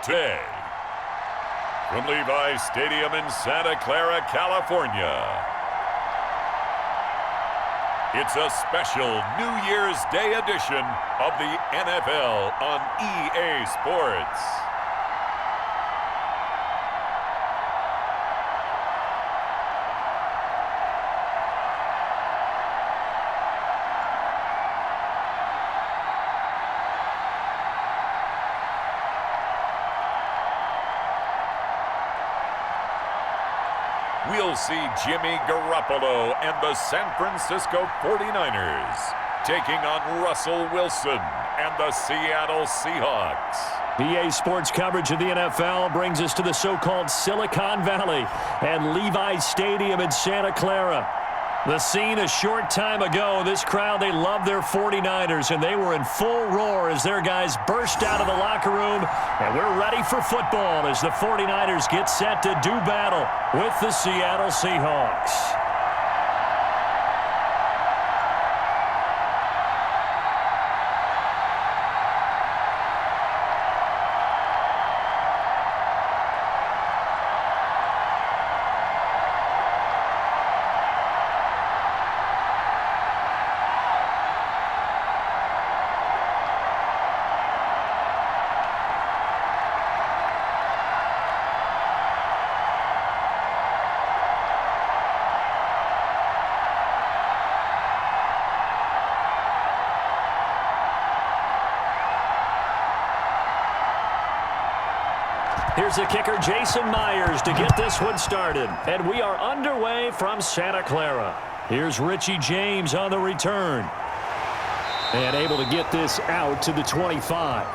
today. From Levi's Stadium in Santa Clara, California, it's a special New Year's Day edition of the NFL on EA Sports. We'll see Jimmy Garoppolo and the San Francisco 49ers taking on Russell Wilson and the Seattle Seahawks. EA Sports coverage of the NFL brings us to the so-called Silicon Valley and Levi's Stadium in Santa Clara. The scene a short time ago, this crowd, they love their 49ers, and they were in full roar as their guys burst out of the locker room. And we're ready for football as the 49ers get set to do battle with the Seattle Seahawks. Here's the kicker, Jason Myers, to get this one started. And we are underway from Santa Clara. Here's Richie James on the return. And able to get this out to the 25.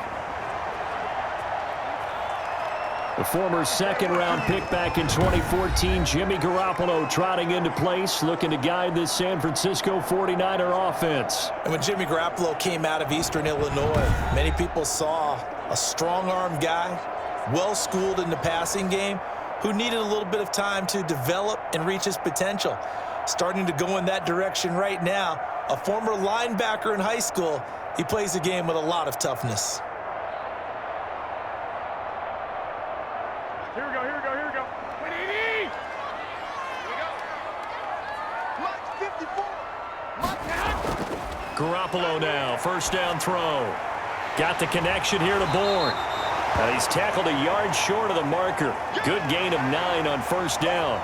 The former second-round pick back in 2014, Jimmy Garoppolo trotting into place, looking to guide this San Francisco 49er offense. And when Jimmy Garoppolo came out of Eastern Illinois, many people saw a strong-arm guy, well-schooled in the passing game, who needed a little bit of time to develop and reach his potential. Starting to go in that direction right now. A former linebacker in high school, he plays the game with a lot of toughness. Here we go. 180! Here we go. Watch 54. Garoppolo now, first down throw. Got the connection here to Bourne. He's tackled a yard short of the marker. Good gain of 9 on first down.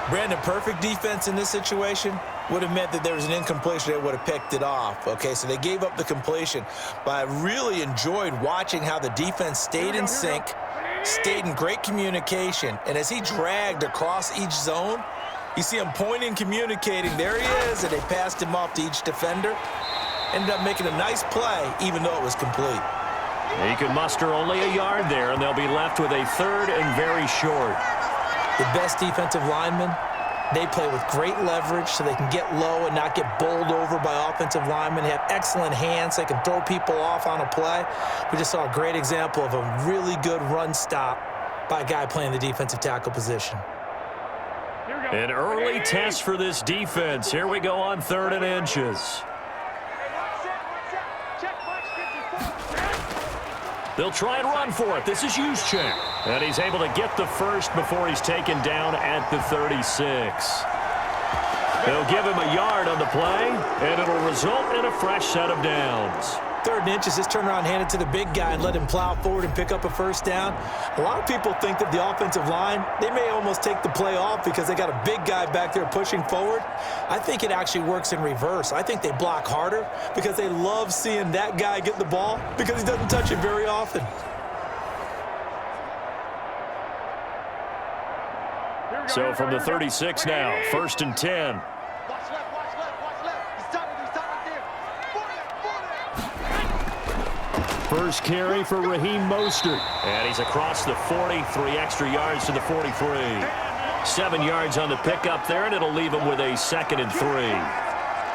Brandon, perfect defense in this situation would have meant that there was an incompletion. They would have picked it off. Okay, so they gave up the completion. But I really enjoyed watching how the defense stayed in sync, stayed in great communication. And as he dragged across each zone, you see him pointing, communicating. There he is, and they passed him off to each defender. Ended up making a nice play, even though it was complete. He could muster only a yard there, and they'll be left with a third and very short. The best defensive linemen, they play with great leverage so they can get low and not get bowled over by offensive linemen. They have excellent hands. They can throw people off on a play. We just saw a great example of a really good run stop by a guy playing the defensive tackle position. An early test for this defense. Here we go on 3rd and inches. They'll try and run for it. This is Juszczyk. And he's able to get the first before he's taken down at the 36. They'll give him a yard on the play, and it'll result in a fresh set of downs. 3rd and inches, just turn around, hand it to the big guy, and let him plow forward and pick up a first down. A lot of people think that the offensive line, they may almost take the play off because they got a big guy back there pushing forward. I think it actually works in reverse. I think they block harder because they love seeing that guy get the ball because he doesn't touch it very often. So from the 36 now, 1st and 10. First carry for Raheem Mostert. And he's across the 40, 3 extra yards to the 43. 7 yards on the pickup there, and it'll leave him with a 2nd and 3.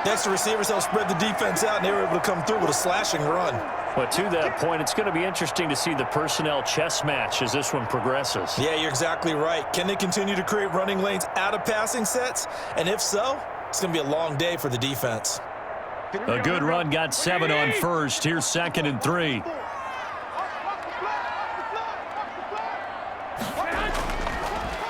Next, the receivers help spread the defense out, and they were able to come through with a slashing run. But to that point, it's going to be interesting to see the personnel chess match as this one progresses. Yeah, you're exactly right. Can they continue to create running lanes out of passing sets? And if so, it's going to be a long day for the defense. A good run got 7 on first. Here's 2nd and 3.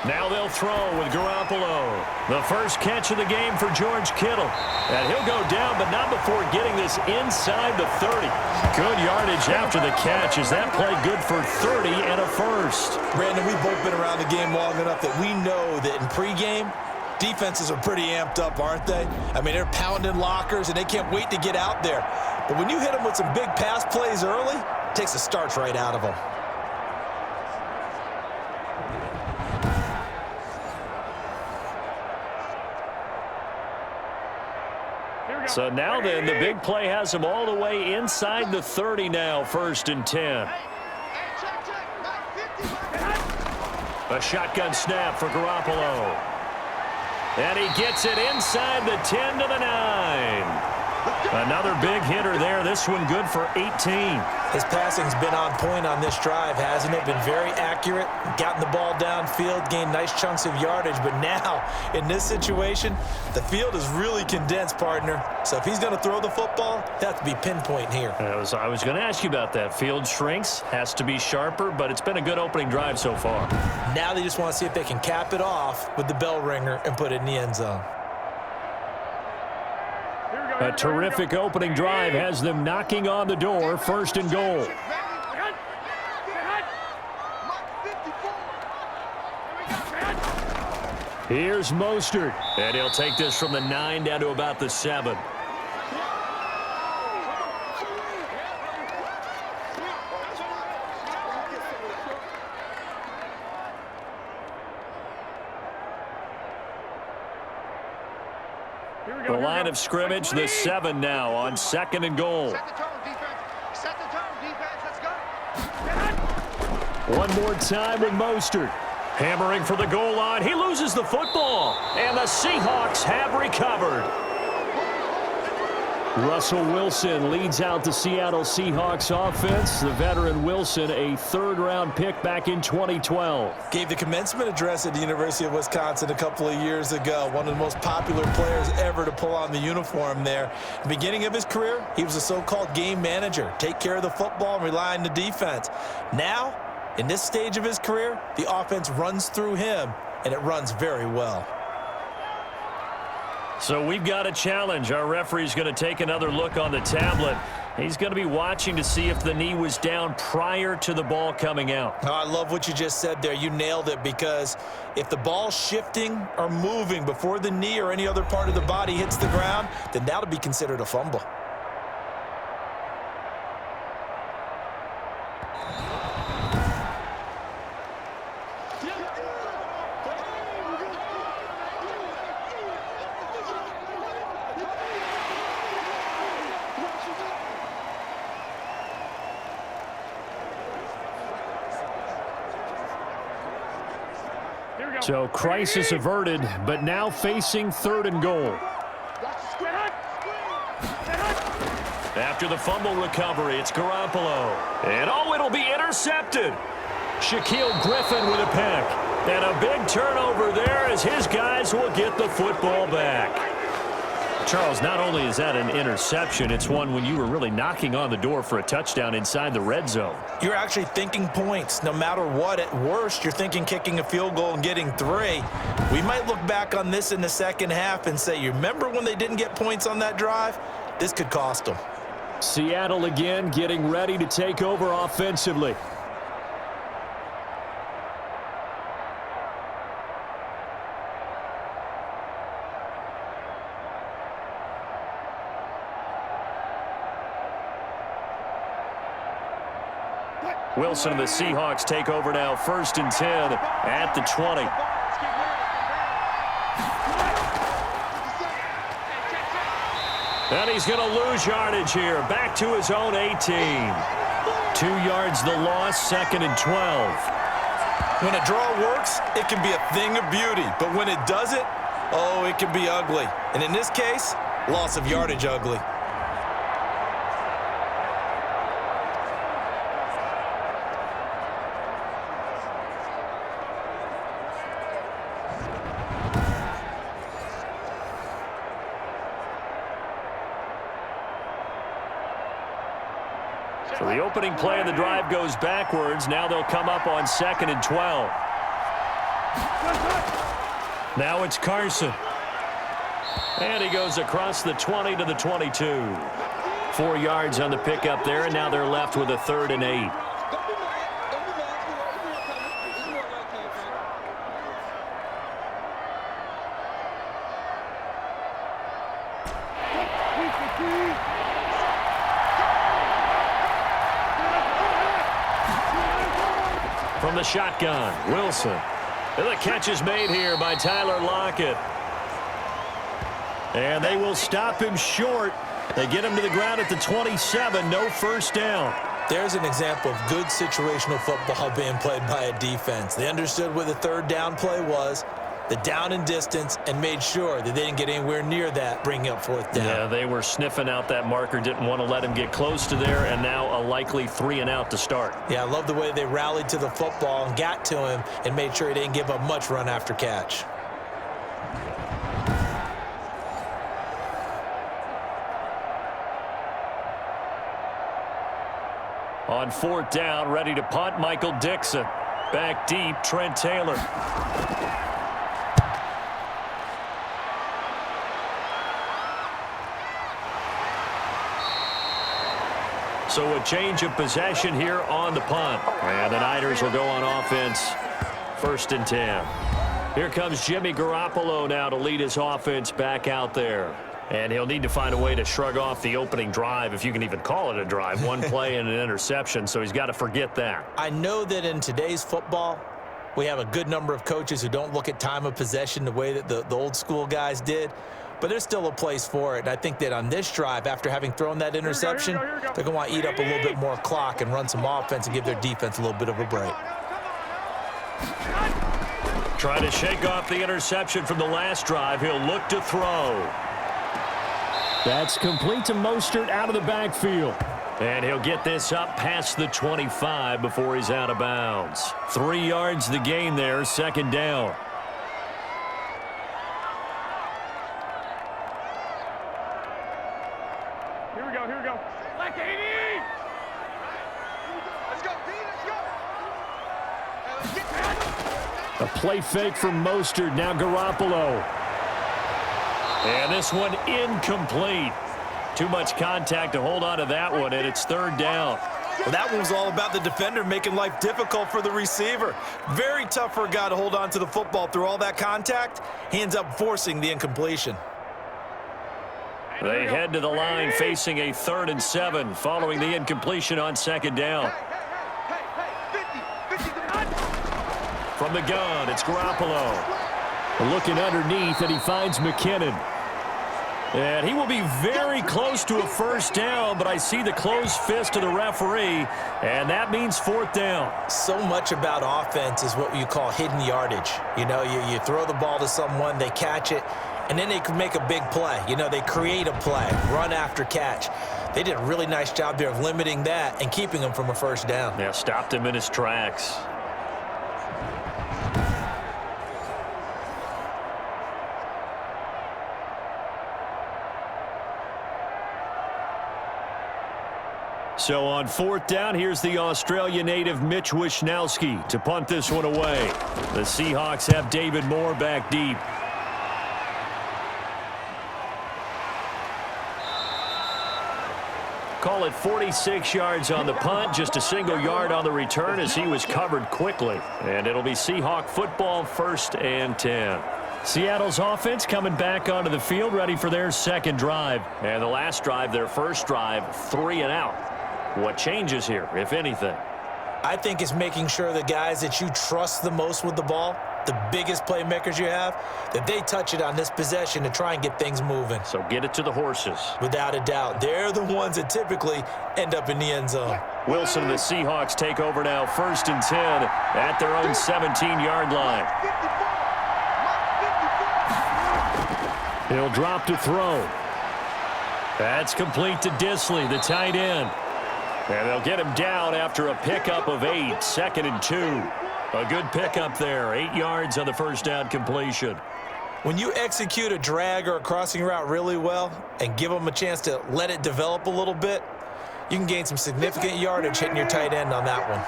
Now they'll throw with Garoppolo. The first catch of the game for George Kittle. And he'll go down, but not before getting this inside the 30. Good yardage after the catch. Is that play good for 30 and a first? Brandon, we've both been around the game long enough that we know that in pregame, defenses are pretty amped up, aren't they? I mean, they're pounding lockers, and they can't wait to get out there. But when you hit them with some big pass plays early, it takes the starch right out of them. So now then, the big play has them all the way inside the 30 now, 1st and 10. A shotgun snap for Garoppolo. And he gets it inside the 10 to the 9. Another big hitter there. This one good for 18. His passing's been on point on this drive, hasn't it? Been very accurate, gotten the ball downfield, gained nice chunks of yardage. But now, in this situation, the field is really condensed, partner. So if he's going to throw the football, that has to be pinpoint here. I was going to ask you about that. Field shrinks, has to be sharper, but it's been a good opening drive so far. Now they just want to see if they can cap it off with the bell ringer and put it in the end zone. A terrific opening drive has them knocking on the door, 1st and goal. Here's Mostert, and he'll take this from the 9 down to about the 7. The line of scrimmage, the 7 now on 2nd and goal. Set the tone, defense. Set the tone, defense. Let's go. One more time with Mostert. Hammering for the goal line. He loses the football. And the Seahawks have recovered. Russell Wilson leads out the Seattle Seahawks offense. The veteran Wilson, a 3rd-round pick back in 2012. Gave the commencement address at the University of Wisconsin a couple of years ago. One of the most popular players ever to pull on the uniform there. The beginning of his career, he was a so-called game manager. Take care of the football and rely on the defense. Now, in this stage of his career, the offense runs through him, and it runs very well. So we've got a challenge. Our referee's going to take another look on the tablet. He's going to be watching to see if the knee was down prior to the ball coming out. Oh, I love what you just said there. You nailed it, because if the ball's shifting or moving before the knee or any other part of the body hits the ground, then that'll be considered a fumble. So crisis averted, but now facing 3rd and goal. After the fumble recovery, it's Garoppolo. And it'll be intercepted. Shaquille Griffin with a pick. And a big turnover there as his guys will get the football back. Charles, not only is that an interception, it's one when you were really knocking on the door for a touchdown inside the red zone. You're actually thinking points. No matter what, at worst, you're thinking kicking a field goal and getting 3. We might look back on this in the second half and say, you remember when they didn't get points on that drive? This could cost them. Seattle again getting ready to take over offensively. Wilson and the Seahawks take over now, 1st and 10 at the 20. And he's going to lose yardage here, back to his own 18. 2 yards the loss, 2nd and 12. When a draw works, it can be a thing of beauty. But when it doesn't, oh, it can be ugly. And in this case, loss of yardage ugly. So the opening play of the drive goes backwards. Now they'll come up on 2nd and 12. Now it's Carson. And he goes across the 20 to the 22. 4 yards on the pickup there, and now they're left with a 3rd and 8. From the shotgun, Wilson. And the catch is made here by Tyler Lockett. And they will stop him short. They get him to the ground at the 27. No first down. There's an example of good situational football being played by a defense. They understood where the 3rd down play was, the down and distance, and made sure that they didn't get anywhere near that, bringing up 4th down. Yeah, they were sniffing out that marker, didn't want to let him get close to there, and now a likely 3 and out to start. Yeah, I love the way they rallied to the football and got to him and made sure he didn't give up much run after catch. On 4th down, ready to punt, Michael Dixon. Back deep, Trent Taylor. So a change of possession here on the punt. And the Niners will go on offense, 1st and 10. Here comes Jimmy Garoppolo now to lead his offense back out there. And he'll need to find a way to shrug off the opening drive, if you can even call it a drive. 1 play and an interception, so he's got to forget that. I know that in today's football, we have a good number of coaches who don't look at time of possession the way that the old school guys did. But there's still a place for it. And I think that on this drive, after having thrown that interception, they're going to want to eat up a little bit more clock and run some offense and give their defense a little bit of a break. Trying to shake off the interception from the last drive. He'll look to throw. That's complete to Mostert out of the backfield. And he'll get this up past the 25 before he's out of bounds. 3 yards the gain there, 2nd down. Here we go. Like 80! Let's go, D, let's go! A play fake from Mostert, now Garoppolo. And this one incomplete. Too much contact to hold on to that one, and it's 3rd down. Well, that one was all about the defender making life difficult for the receiver. Very tough for a guy to hold on to the football through all that contact. He ends up forcing the incompletion. They head to the line facing a 3rd and 7 following the incompletion on 2nd down. From the gun, it's Garoppolo. Looking underneath, and he finds McKinnon. And he will be very close to a first down, but I see the closed fist of the referee, and that means 4th down. So much about offense is what you call hidden yardage. You know, you throw the ball to someone, they catch it, and then they can make a big play. You know, they create a play, run after catch. They did a really nice job there of limiting that and keeping him from a first down. Yeah, stopped him in his tracks. So on 4th down, here's the Australia native Mitch Wishnowsky to punt this one away. The Seahawks have David Moore back deep. Call it 46 yards on the punt, just a single yard on the return as he was covered quickly. And it'll be Seahawk football, 1st and 10. Seattle's offense coming back onto the field, ready for their 2nd drive. And the last drive, their first drive, 3 and out. What changes here, if anything? I think it's making sure the guys that you trust the most with the ball, the biggest playmakers you have, that they touch it on this possession to try and get things moving. So get it to the horses. Without a doubt. They're the ones that typically end up in the end zone. Wilson and the Seahawks take over now, 1st and 10 at their own 17-yard line. He'll drop to throw. That's complete to Disley, the tight end. And they'll get him down after a pickup of 8, 2nd and 2. A good pickup there, 8 yards on the first down completion. When you execute a drag or a crossing route really well and give them a chance to let it develop a little bit, you can gain some significant yardage hitting your tight end on that one.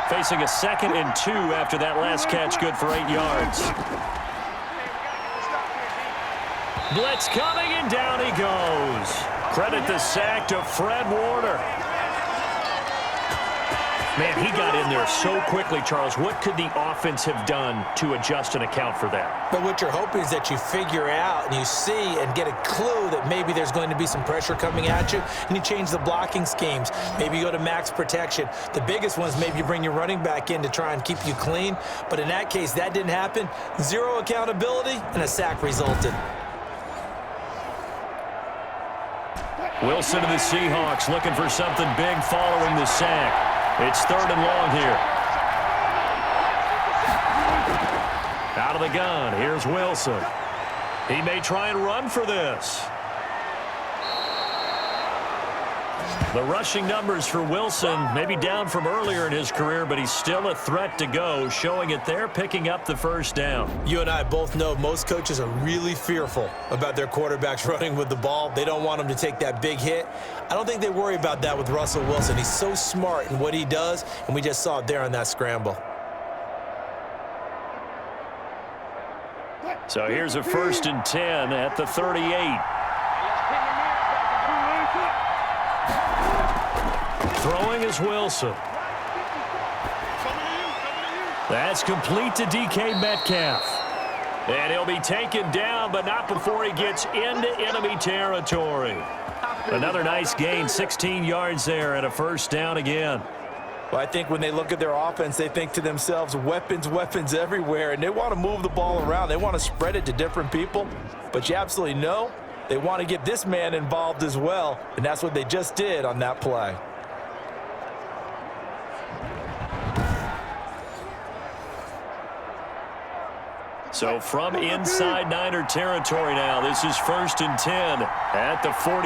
Facing a 2nd and 2 after that last catch, good for 8 yards. Blitz coming, and down he goes. Credit the sack to Fred Warner. Man, he got in there so quickly, Charles. What could the offense have done to adjust and account for that? But what you're hoping is that you figure out and you see and get a clue that maybe there's going to be some pressure coming at you, and you change the blocking schemes. Maybe you go to max protection. The biggest one is maybe you bring your running back in to try and keep you clean. But in that case, that didn't happen. Zero accountability, and a sack resulted. Wilson of the Seahawks looking for something big following the sack. It's 3rd and long here. Out of the gun, here's Wilson. He may try and run for this. The rushing numbers for Wilson maybe down from earlier in his career, but he's still a threat to go, showing it there, picking up the 1st down. You and I both know most coaches are really fearful about their quarterbacks running with the ball. They don't want them to take that big hit. I don't think they worry about that with Russell Wilson. He's so smart in what he does, and we just saw it there on that scramble. So here's a 1st and 10 at the 38. Throwing is Wilson. That's complete to DK Metcalf. And he'll be taken down, but not before he gets into enemy territory. Another nice gain, 16 yards there, and a 1st down again. Well, I think when they look at their offense, they think to themselves, weapons, weapons everywhere, and they want to move the ball around. They want to spread it to different people, but you absolutely know they want to get this man involved as well, and that's what they just did on that play. So from inside Niner territory now, this is 1st and 10 at the 46.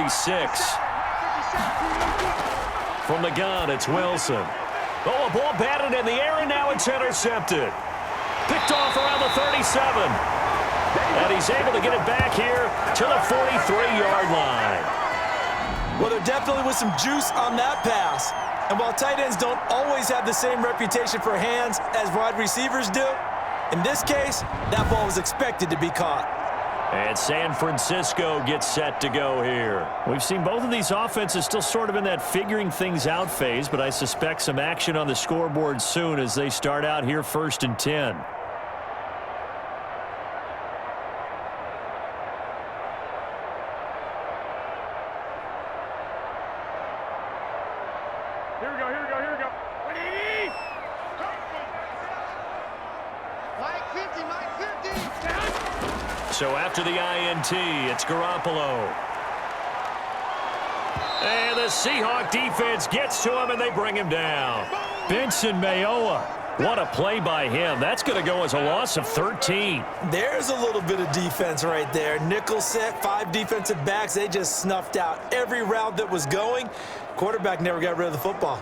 From the gun, it's Wilson. Oh, a ball batted in the air, and now it's intercepted. Picked off around the 37. And he's able to get it back here to the 43-yard line. Well, there definitely was some juice on that pass. And while tight ends don't always have the same reputation for hands as wide receivers do, in this case, that ball was expected to be caught. And San Francisco gets set to go here. We've seen both of these offenses still sort of in that figuring things out phase, but I suspect some action on the scoreboard soon as they start out here 1st and 10. Here we go. Mike 50. So after the INT, it's Garoppolo. And the Seahawk defense gets to him, and they bring him down. Benson Mayowa. What a play by him. That's going to go as a loss of 13. There's a little bit of defense right there. Nickel set, 5 defensive backs. They just snuffed out every route that was going. Quarterback never got rid of the football.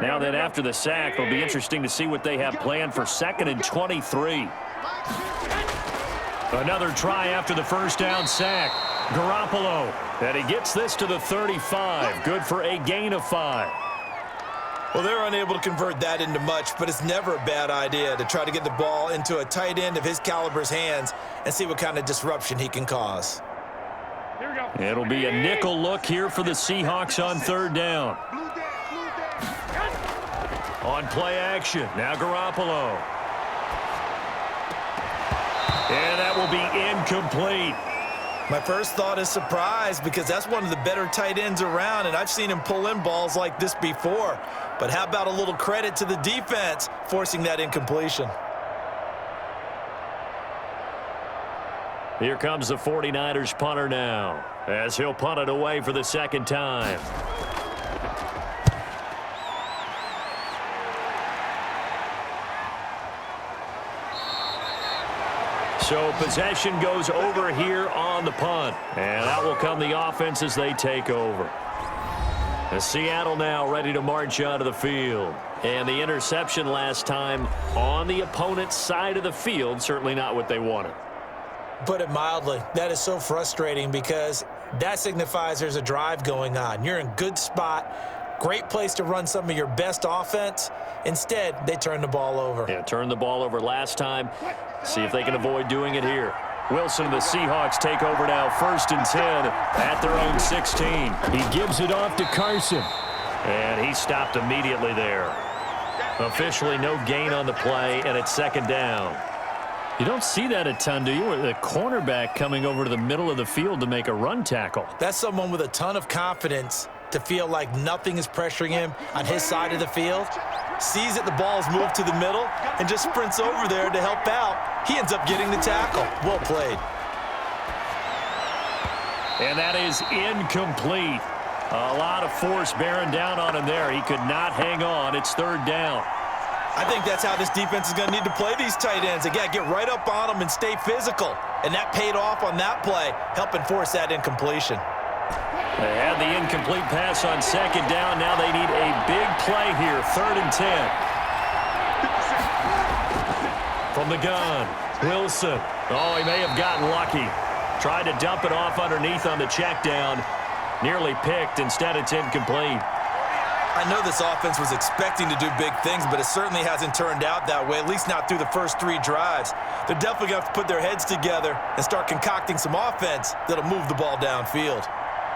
Now then, after the sack, it'll be interesting to see what they have planned for 2nd and 23. Another try after the 1st down sack. Garoppolo. And he gets this to the 35. Good for a gain of 5. Well, they're unable to convert that into much, but it's never a bad idea to try to get the ball into a tight end of his caliber's hands and see what kind of disruption he can cause. Here we go. It'll be a nickel look here for the Seahawks on 3rd down. On play action, now Garoppolo. And that will be incomplete. My first thought is surprise, because that's one of the better tight ends around, and I've seen him pull in balls like this before. But how about a little credit to the defense forcing that incompletion? Here comes the 49ers punter now, as he'll punt it away for the 2nd time. So possession goes over here on the punt. And out will come the offense as they take over. And Seattle now ready to march onto the field. And the interception last time on the opponent's side of the field, certainly not what they wanted. Put it mildly, that is so frustrating because that signifies there's a drive going on. You're in good spot, great place to run some of your best offense. Instead, they turn the ball over. Yeah, turned the ball over last time. See if they can avoid doing it here. Wilson and the Seahawks take over now, 1st and 10 at their own 16. He gives it off to Carson. And he stopped immediately there. Officially no gain on the play, and it's 2nd down. You don't see that a ton, do you? The cornerback coming over to the middle of the field to make a run tackle. That's someone with a ton of confidence to feel like nothing is pressuring him on his side of the field. Sees that the ball is moved to the middle and just sprints over there to help out. He ends up getting the tackle. Well played. And that is incomplete. A lot of force bearing down on him there. He could not hang on. It's 3rd down. I think that's how this defense is going to need to play these tight ends. They got to get right up on them and stay physical. And that paid off on that play, helping force that incompletion. They had the incomplete pass on 2nd down. Now they need a big play here, 3rd and 10. From the gun, Wilson. Oh, he may have gotten lucky. Tried to dump it off underneath on the check down. Nearly picked. Instead, it's incomplete. I know this offense was expecting to do big things, but it certainly hasn't turned out that way, at least not through the first 3 drives. They're definitely going to have to put their heads together and start concocting some offense that'll move the ball downfield.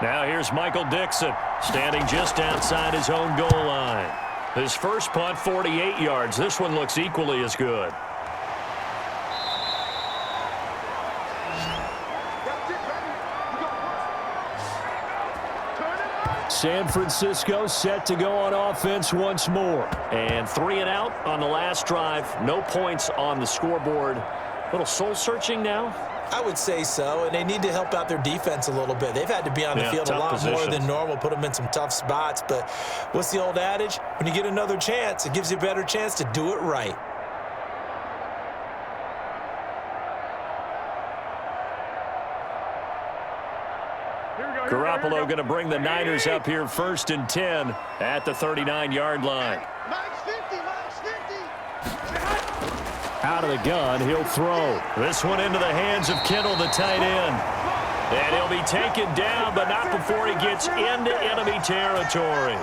Now here's Michael Dixon, standing just outside his own goal line. His first punt, 48 yards. This one looks equally as good. San Francisco set to go on offense once more. And 3 and out on the last drive. No points on the scoreboard. A little soul-searching now? I would say so, and they need to help out their defense a little bit. They've had to be on the field a lot more than normal, put them in some tough spots. But what's the old adage? When you get another chance, it gives you a better chance to do it right. Garoppolo going to bring the Niners up here 1st and 10 at the 39-yard line. Out of the gun, he'll throw. This one into the hands of Kittle, the tight end. And he'll be taken down, but not before he gets into enemy territory.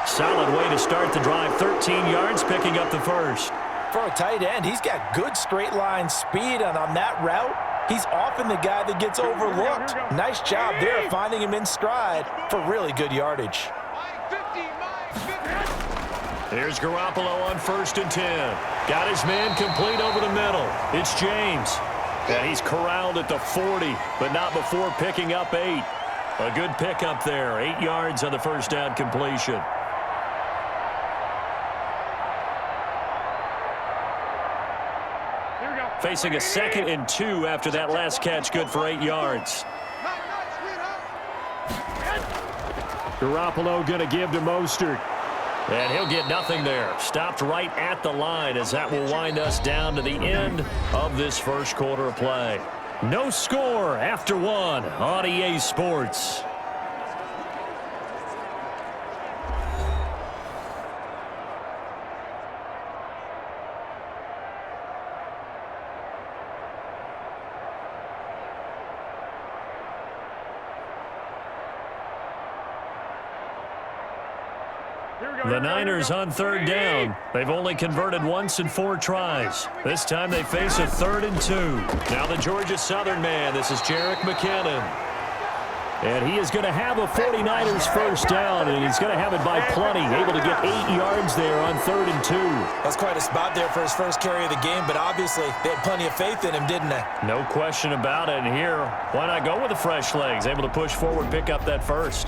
Solid way to start the drive. 13 yards, picking up the first. For a tight end, he's got good straight line speed, and on that route, he's often the guy that gets overlooked. Nice job there finding him in stride for really good yardage. Here's Garoppolo on 1st and 10. Got his man complete over the middle. It's James. And he's corralled at the 40, but not before picking up 8. A good pickup there. 8 yards on the first down completion. Facing a 2nd and 2 after that last catch, good for 8 yards. Garoppolo going to give to Mostert. And he'll get nothing there. Stopped right at the line as that will wind us down to the end of this first quarter of play. No score after 1 on EA Sports. The Niners on 3rd down. They've only converted once in 4 tries. This time they face a 3rd and 2. Now the Georgia Southern man. This is Jerick McKinnon. And he is going to have a 49ers first down, and he's going to have it by plenty. Able to get 8 yards there on 3rd and 2. That's quite a spot there for his first carry of the game, but obviously they had plenty of faith in him, didn't they? No question about it. And here, why not go with the fresh legs? Able to push forward, pick up that first.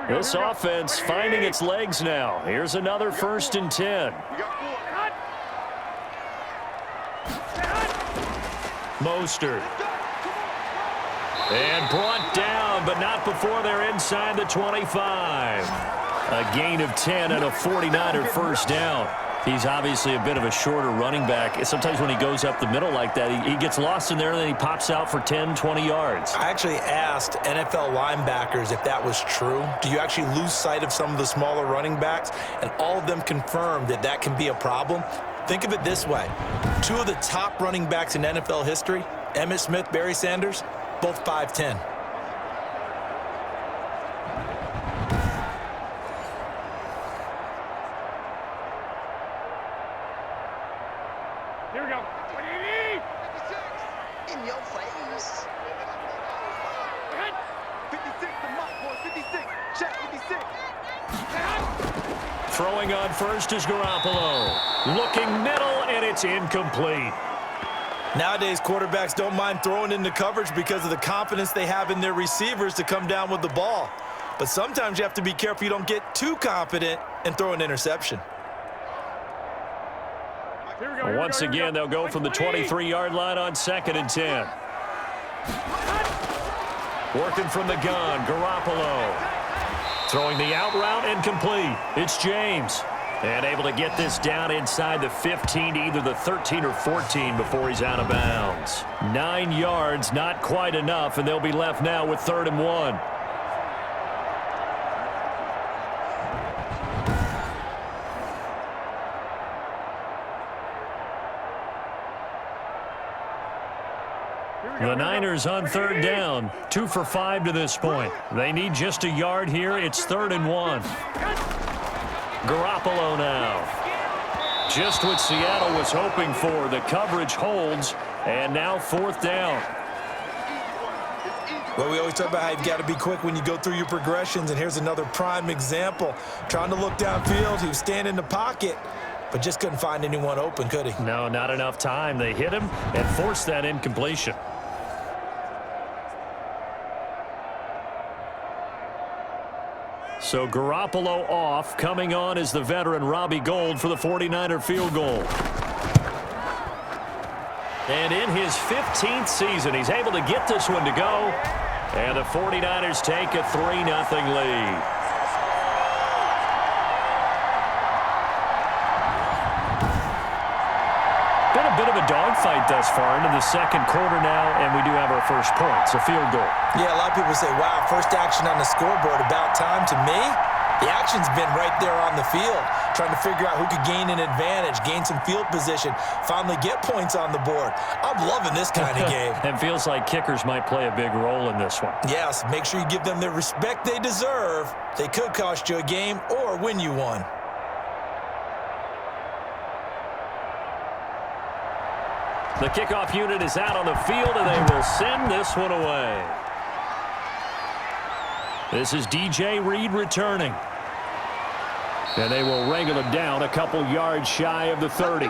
This offense finding its legs now. Here's another 1st and 10. Mostert. And brought down, but not before they're inside the 25. A gain of 10 and a 49er first down. He's obviously a bit of a shorter running back. Sometimes when he goes up the middle like that, he gets lost in there, and then he pops out for 10, 20 yards. I actually asked NFL linebackers if that was true. Do you actually lose sight of some of the smaller running backs? And all of them confirmed that that can be a problem. Think of it this way. Two of the top running backs in NFL history, Emmitt Smith, Barry Sanders, both 5'10". Here we go. What do you need? 56. In your face. 56, the mock boy. 56. Check 56. Throwing on first is Garoppolo. Looking middle, and it's incomplete. Nowadays, quarterbacks don't mind throwing into coverage because of the confidence they have in their receivers to come down with the ball. But sometimes you have to be careful you don't get too confident and throw an interception. Once again, they'll go from the 23-yard line on 2nd and 10. Working from the gun, Garoppolo. Throwing the out route, incomplete. It's James. And able to get this down inside the 15 to either the 13 or 14 before he's out of bounds. 9 yards, not quite enough, and they'll be left now with 3rd and 1. The Niners on 3rd down, 2 for 5 to this point. They need just a yard here. It's 3rd and 1. Garoppolo now. Just what Seattle was hoping for. The coverage holds, and now 4th down. Well, we always talk about how you've got to be quick when you go through your progressions, and here's another prime example. Trying to look downfield, he was standing in the pocket, but just couldn't find anyone open, could he? No, not enough time. They hit him and forced that incompletion. So Garoppolo off. Coming on is the veteran Robbie Gould for the 49er field goal. And in his 15th season, he's able to get this one to go. And the 49ers take a 3-0 lead. Been a bit of a dogfight thus far into the 2nd quarter now, and we do have our first point. It's a field goal. Yeah, a lot of people say, wow, first action on the scoreboard, about time. To me, the action's been right there on the field, trying to figure out who could gain an advantage, gain some field position, finally get points on the board. I'm loving this kind of game. It feels like kickers might play a big role in this one. Yes, make sure you give them the respect they deserve. They could cost you a game or win you one. The kickoff unit is out on the field, and they will send this one away. This is DJ Reed returning. And they will wrangle him down a couple yards shy of the 30.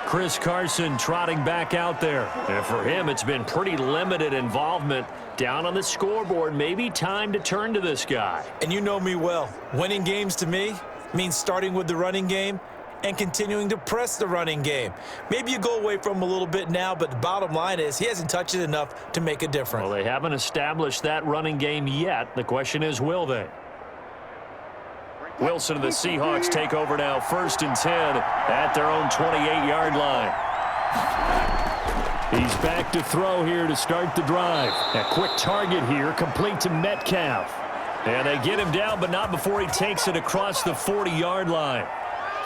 Chris Carson trotting back out there. And for him, it's been pretty limited involvement down on the scoreboard. Maybe time to turn to this guy. And you know me well. Winning games to me means starting with the running game and continuing to press the running game. Maybe you go away from him a little bit now, but the bottom line is he hasn't touched it enough to make a difference. Well, they haven't established that running game yet. The question is, will they? Wilson and the Seahawks take over now, 1st and 10 at their own 28-yard line. He's back to throw here to start the drive. A quick target here, complete to Metcalf. And they get him down, but not before he takes it across the 40-yard line.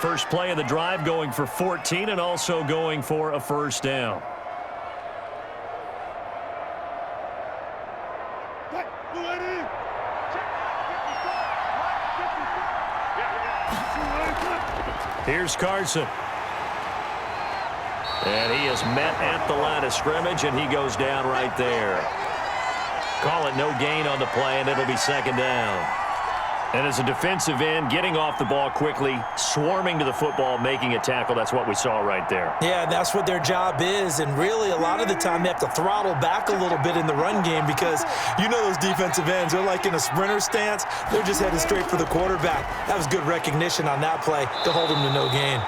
First play of the drive going for 14 and also going for a first down. Here's Carson. And he is met at the line of scrimmage, and he goes down right there. Call it no gain on the play, and it'll be 2nd down. And as a defensive end, getting off the ball quickly, swarming to the football, making a tackle, that's what we saw right there. Yeah, and that's what their job is. And really, a lot of the time, they have to throttle back a little bit in the run game because you know those defensive ends, they're like in a sprinter stance. They're just headed straight for the quarterback. That was good recognition on that play to hold him to no gain.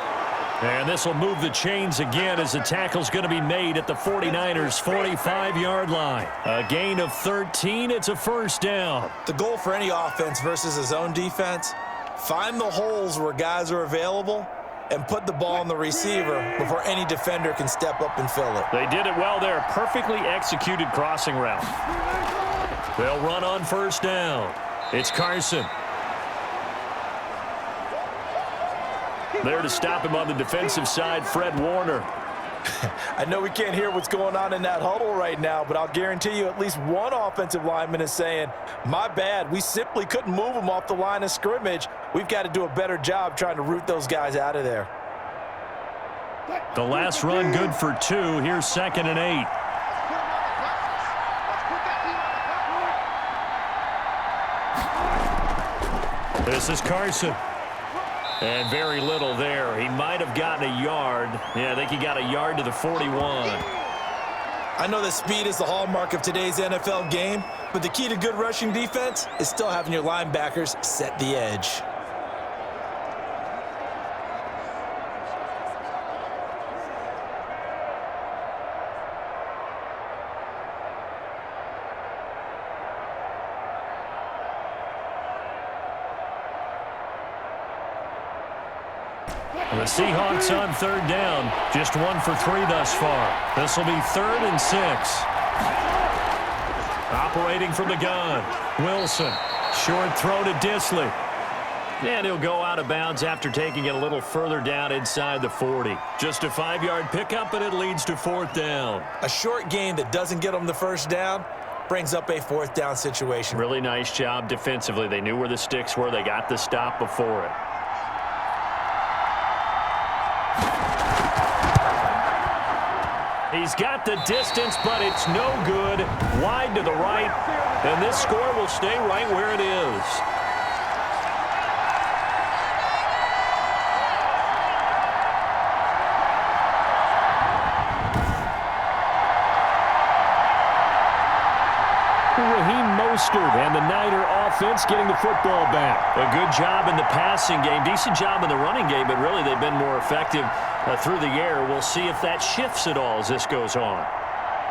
And this will move the chains again as the tackle's going to be made at the 49ers' 45-yard line. A gain of 13. It's a first down. The goal for any offense versus his own defense, find the holes where guys are available and put the ball on the receiver before any defender can step up and fill it. They did it well there. Perfectly executed crossing route. They'll run on first down. It's Carson. There to stop him on the defensive side, Fred Warner. I know we can't hear what's going on in that huddle right now, but I'll guarantee you at least one offensive lineman is saying, my bad, we simply couldn't move them off the line of scrimmage. We've got to do a better job trying to root those guys out of there. The last run good for 2. Here's 2nd and 8. This is Carson. And very little there. He might have gotten a yard. Yeah, I think he got a yard to the 41. I know that speed is the hallmark of today's NFL game, but the key to good rushing defense is still having your linebackers set the edge. The Seahawks on 3rd down. Just 1 for 3 thus far. This will be 3rd and 6. Operating from the gun. Wilson. Short throw to Disley. And he'll go out of bounds after taking it a little further down inside the 40. Just a 5-yard pickup, and it leads to 4th down. A short gain that doesn't get them the first down brings up a 4th down situation. Really nice job defensively. They knew where the sticks were. They got the stop before it. He's got the distance, but it's no good. Wide to the right, and this score will stay right where it is. And the Niner offense getting the football back. A good job in the passing game, decent job in the running game, but really they've been more effective through the air. We'll see if that shifts at all as this goes on.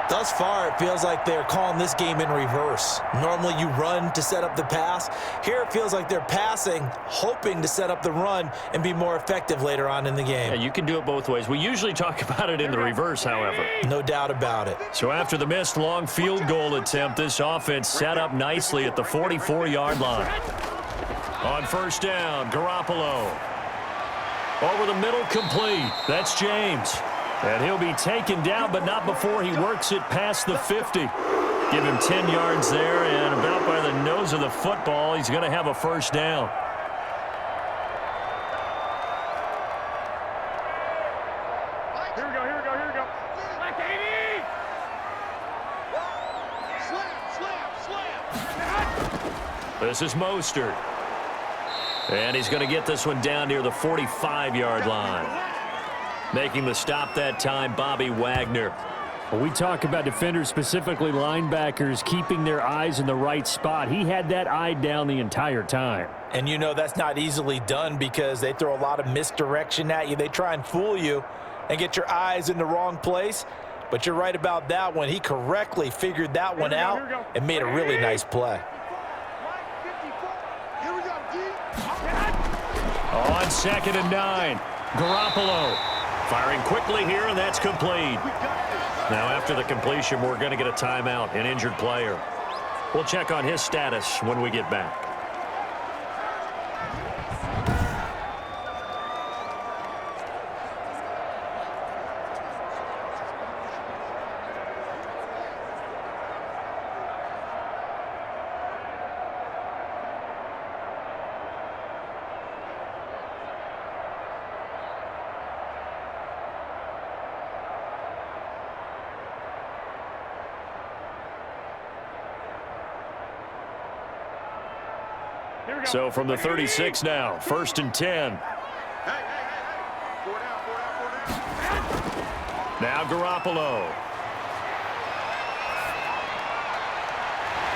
Thus far, it feels like they're calling this game in reverse. Normally you run to set up the pass. Here it feels like they're passing, hoping to set up the run and be more effective later on in the game. Yeah, you can do it both ways. We usually talk about it in the reverse, however. No doubt about it. So after the missed long field goal attempt, this offense set up nicely at the 44-yard line. On first down, Garoppolo. Over the middle, complete. That's James. And he'll be taken down, but not before he works it past the 50. Give him 10 yards there, and about by the nose of the football, he's going to have a first down. Here we go. Back 80! Slam! This is Mostert. And he's going to get this one down near the 45-yard line. Making the stop that time, Bobby Wagner. When we talk about defenders, specifically linebackers, keeping their eyes in the right spot, he had that eye down the entire time. And you know that's not easily done because they throw a lot of misdirection at you. They try and fool you and get your eyes in the wrong place. But you're right about that one. He correctly figured that one out and made a really nice play. On 2nd and 9, Garoppolo. Firing quickly here, and that's complete. Now, after the completion, we're going to get a timeout, an injured player. We'll check on his status when we get back. So from the 36 now, 1st and 10. Now Garoppolo.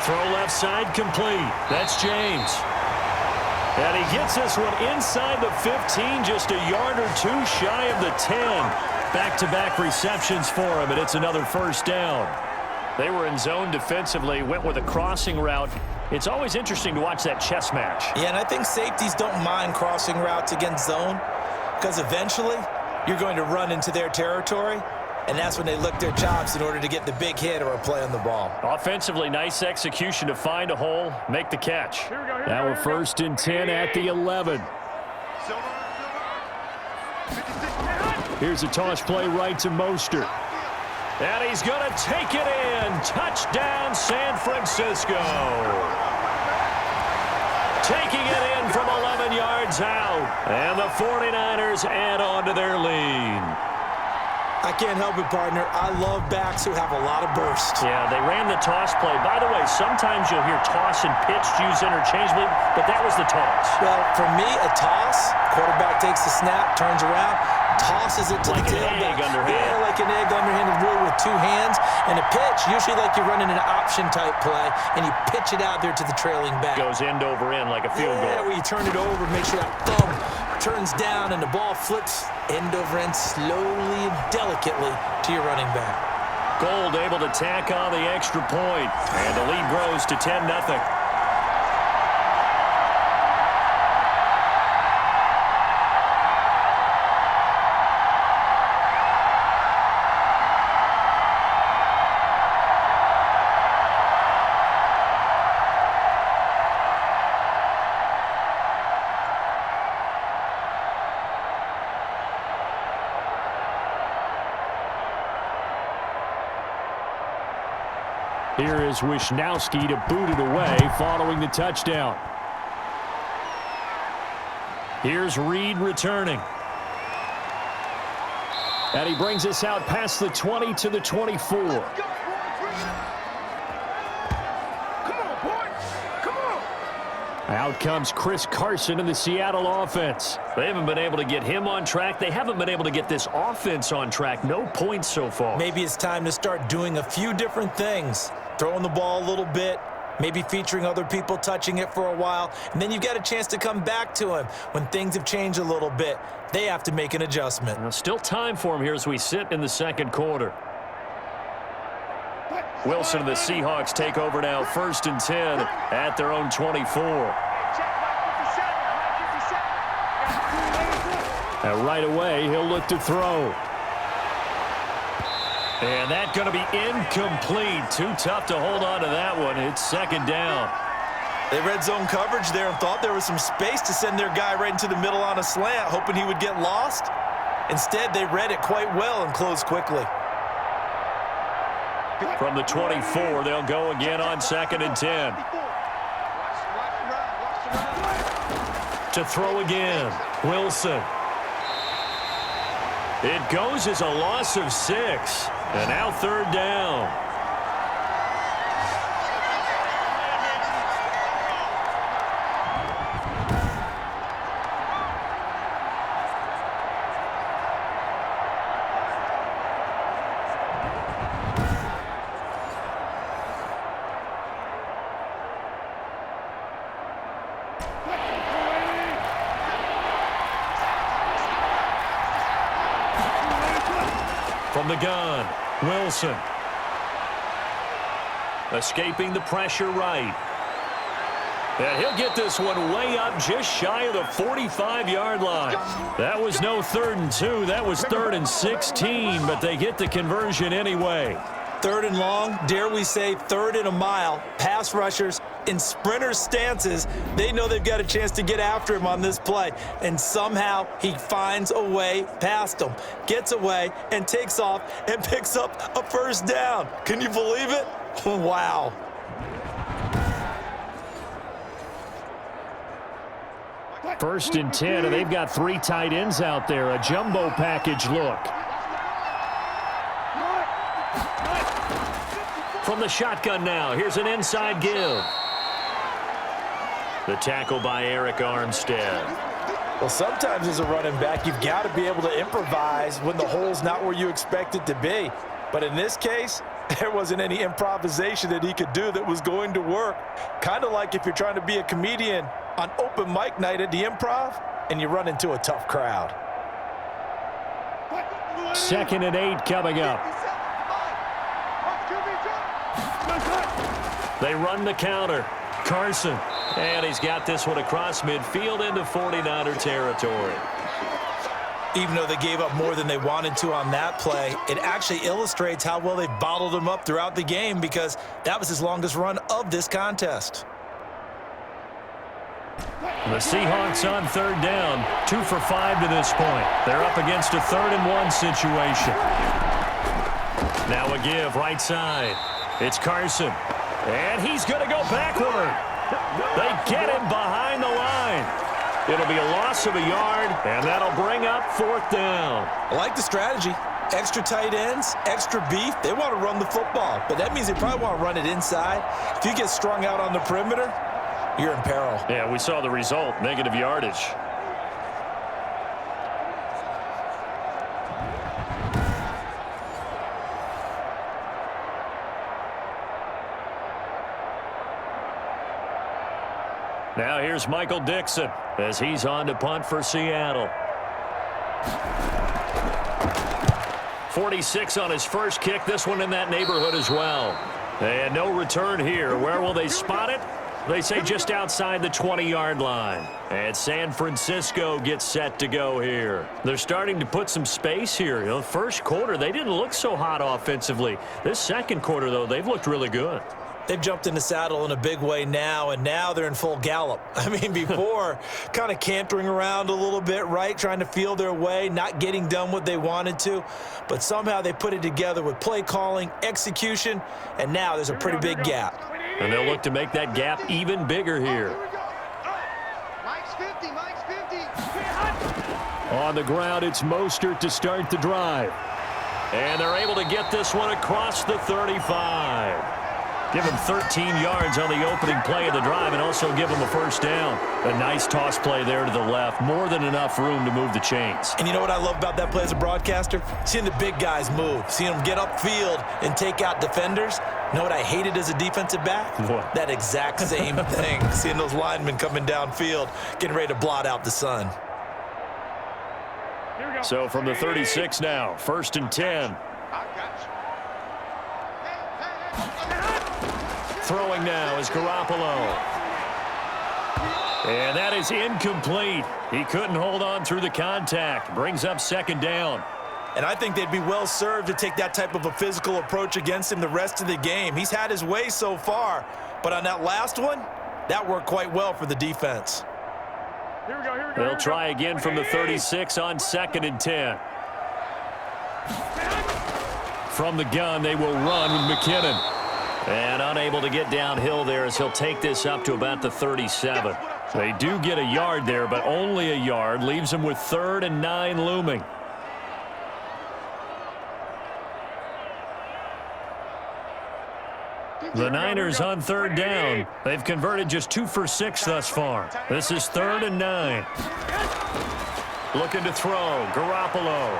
Throw left side complete. That's James. And he gets this one inside the 15, just a yard or two shy of the 10. Back-to-back receptions for him, and it's another first down. They were in zone defensively, went with a crossing route. It's always interesting to watch that chess match. Yeah, and I think safeties don't mind crossing routes against zone because eventually you're going to run into their territory, and that's when they lick their chops in order to get the big hit or a play on the ball. Offensively, nice execution to find a hole, make the catch. Now we're first and 10 at the 11. Here's a toss play right to Mostert. And he's going to take it in. Touchdown, San Francisco. Taking it in from 11 yards out. And the 49ers add on to their lead. I can't help it, partner. I love backs who have a lot of burst. Yeah, they ran the toss play. By the way, sometimes you'll hear toss and pitch used interchangeably, but that was the toss. Well, for me, a toss, quarterback takes the snap, turns around, tosses it to like the tailback. Like an egg underhand. Yeah, like an egg underhanded really with two hands. And a pitch, usually like you're running an option-type play, and you pitch it out there to the trailing back. Goes end over end like a field goal. Yeah, where you turn it over, make sure that thumb turns down, and the ball flips end over end slowly and delicately to your running back. Gold able to tack on the extra point, and the lead grows to 10-0. Here is Wisnowski to boot it away following the touchdown. Here's Reed returning. And he brings us out past the 20 to the 24. Out comes Chris Carson in the Seattle offense. They haven't been able to get him on track. They haven't been able to get this offense on track. No points so far. Maybe it's time to start doing a few different things. Throwing the ball a little bit, maybe featuring other people touching it for a while, and then you've got a chance to come back to him when things have changed a little bit. They have to make an adjustment. Now, still time for him here as we sit in the second quarter. Wilson and the Seahawks take over now, first and 10 at their own 24. And right away, he'll look to throw. And that's going to be incomplete. Too tough to hold on to that one. It's second down. They read zone coverage there and thought there was some space to send their guy right into the middle on a slant, hoping he would get lost. Instead, they read it quite well and closed quickly. From the 24, they'll go again on second and 10. To throw again, Wilson. It goes as a loss of 6. And now third down. From the gun, Wilson. Escaping the pressure right. And he'll get this one way up just shy of the 45-yard line. That was no 3rd and 2. That was 3rd and 16, but they get the conversion anyway. 3rd and long, dare we say 3rd and a mile. Pass rushers in sprinter stances, they know they've got a chance to get after him on this play. And somehow he finds a way past them, gets away and takes off and picks up a first down. Can you believe it? Wow. First and 10, and they've got 3 tight ends out there. A jumbo package look. From the shotgun now, here's an inside give. The tackle by Eric Armstead. Well, sometimes as a running back, you've got to be able to improvise when the hole's not where you expect it to be. But in this case, there wasn't any improvisation that he could do that was going to work. Kind of like if you're trying to be a comedian on open mic night at the Improv, and you run into a tough crowd. 2nd and 8 coming up. They run the counter. Carson. And he's got this one across midfield into 49er territory. Even though they gave up more than they wanted to on that play, it actually illustrates how well they bottled him up throughout the game, because that was his longest run of this contest. The Seahawks on 3rd down, 2 for 5 to this point. They're up against a 3rd and 1 situation. Now a give right side. It's Carson. And he's going to go backward. They get him behind the line. It'll be a loss of a yard, and that'll bring up 4th down. I like the strategy. Extra tight ends, extra beef. They want to run the football, but that means they probably want to run it inside. If you get strung out on the perimeter, you're in peril. Yeah, we saw the result, negative yardage. Now here's Michael Dixon as he's on to punt for Seattle. 46 on his first kick. This one in that neighborhood as well. And no return here. Where will they spot it? They say just outside the 20-yard line. And San Francisco gets set to go here. They're starting to put some space here. You know, first quarter, they didn't look so hot offensively. This second quarter, though, they've looked really good. They've jumped in the saddle in a big way now, and now they're in full gallop. I mean, before, kind of cantering around a little bit, right, trying to feel their way, not getting done what they wanted to. But somehow they put it together with play calling, execution, and now there's a pretty big gap. And they'll look to make that gap even bigger here. Mike's 50, Mike's 50. On the ground, it's Mostert to start the drive. And they're able to get this one across the 35. Give him 13 yards on the opening play of the drive and also give him a first down. A nice toss play there to the left. More than enough room to move the chains. And you know what I love about that play as a broadcaster? Seeing the big guys move. Seeing them get upfield and take out defenders. You know what I hated as a defensive back? What? That exact same thing. Seeing those linemen coming downfield, getting ready to blot out the sun. So from the 36 now, 1st and 10. Throwing now is Garoppolo. And that is incomplete. He couldn't hold on through the contact. Brings up 2nd down. And I think they'd be well served to take that type of a physical approach against him the rest of the game. He's had his way so far, but on that last one, that worked quite well for the defense. Here we go. They'll try again from the 36 on 2nd and 10. From the gun, they will run with McKinnon. And unable to get downhill there as he'll take this up to about the 37. They do get a yard there, but only a yard. Leaves them with 3rd and 9 looming. The Niners on 3rd down. They've converted just 2 for 6 thus far. This is 3rd and 9. Looking to throw. Garoppolo.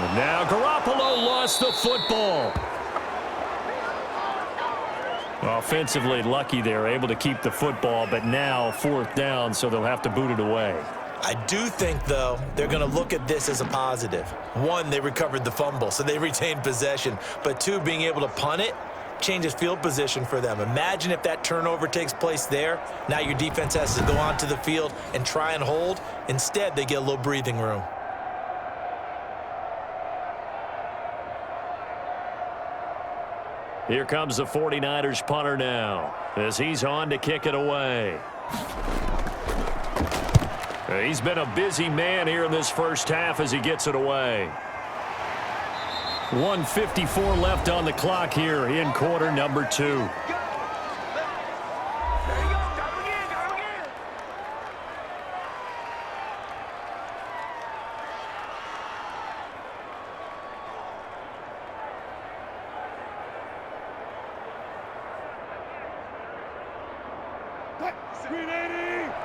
And now Garoppolo lost the football. Offensively lucky they're able to keep the football, but now 4th down, so they'll have to boot it away. I do think, though, they're going to look at this as a positive. 1, they recovered the fumble, so they retained possession. But 2, being able to punt it changes field position for them. Imagine if that turnover takes place there. Now your defense has to go onto the field and try and hold. Instead, they get a little breathing room. Here comes the 49ers punter now as he's on to kick it away. He's been a busy man here in this first half as he gets it away. 1:54 left on the clock here in quarter number 2.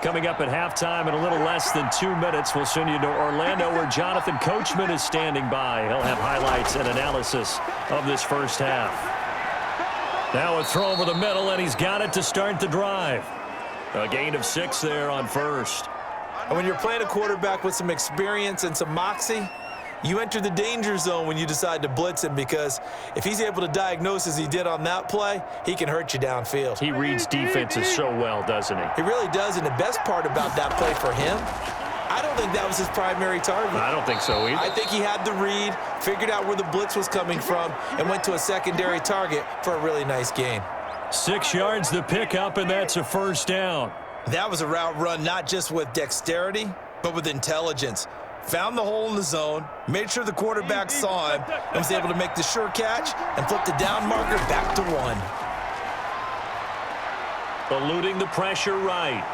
Coming up at halftime in a little less than 2 minutes, we'll send you to Orlando where Jonathan Coachman is standing by. He'll have highlights and analysis of this first half. Now a throw over the middle, and he's got it to start the drive. A gain of 6 there on first. And when you're playing a quarterback with some experience and some moxie, you enter the danger zone when you decide to blitz him, because if he's able to diagnose as he did on that play, he can hurt you downfield. He reads defenses so well, doesn't he? He really does, and the best part about that play for him, I don't think that was his primary target. I don't think so either. I think he had the read, figured out where the blitz was coming from, and went to a secondary target for a really nice gain. 6 yards the pickup, and that's a first down. That was a route run not just with dexterity, but with intelligence. Found the hole in the zone, made sure the quarterback saw him, and was able to make the sure catch and flip the down marker back to 1. Eluding the pressure right.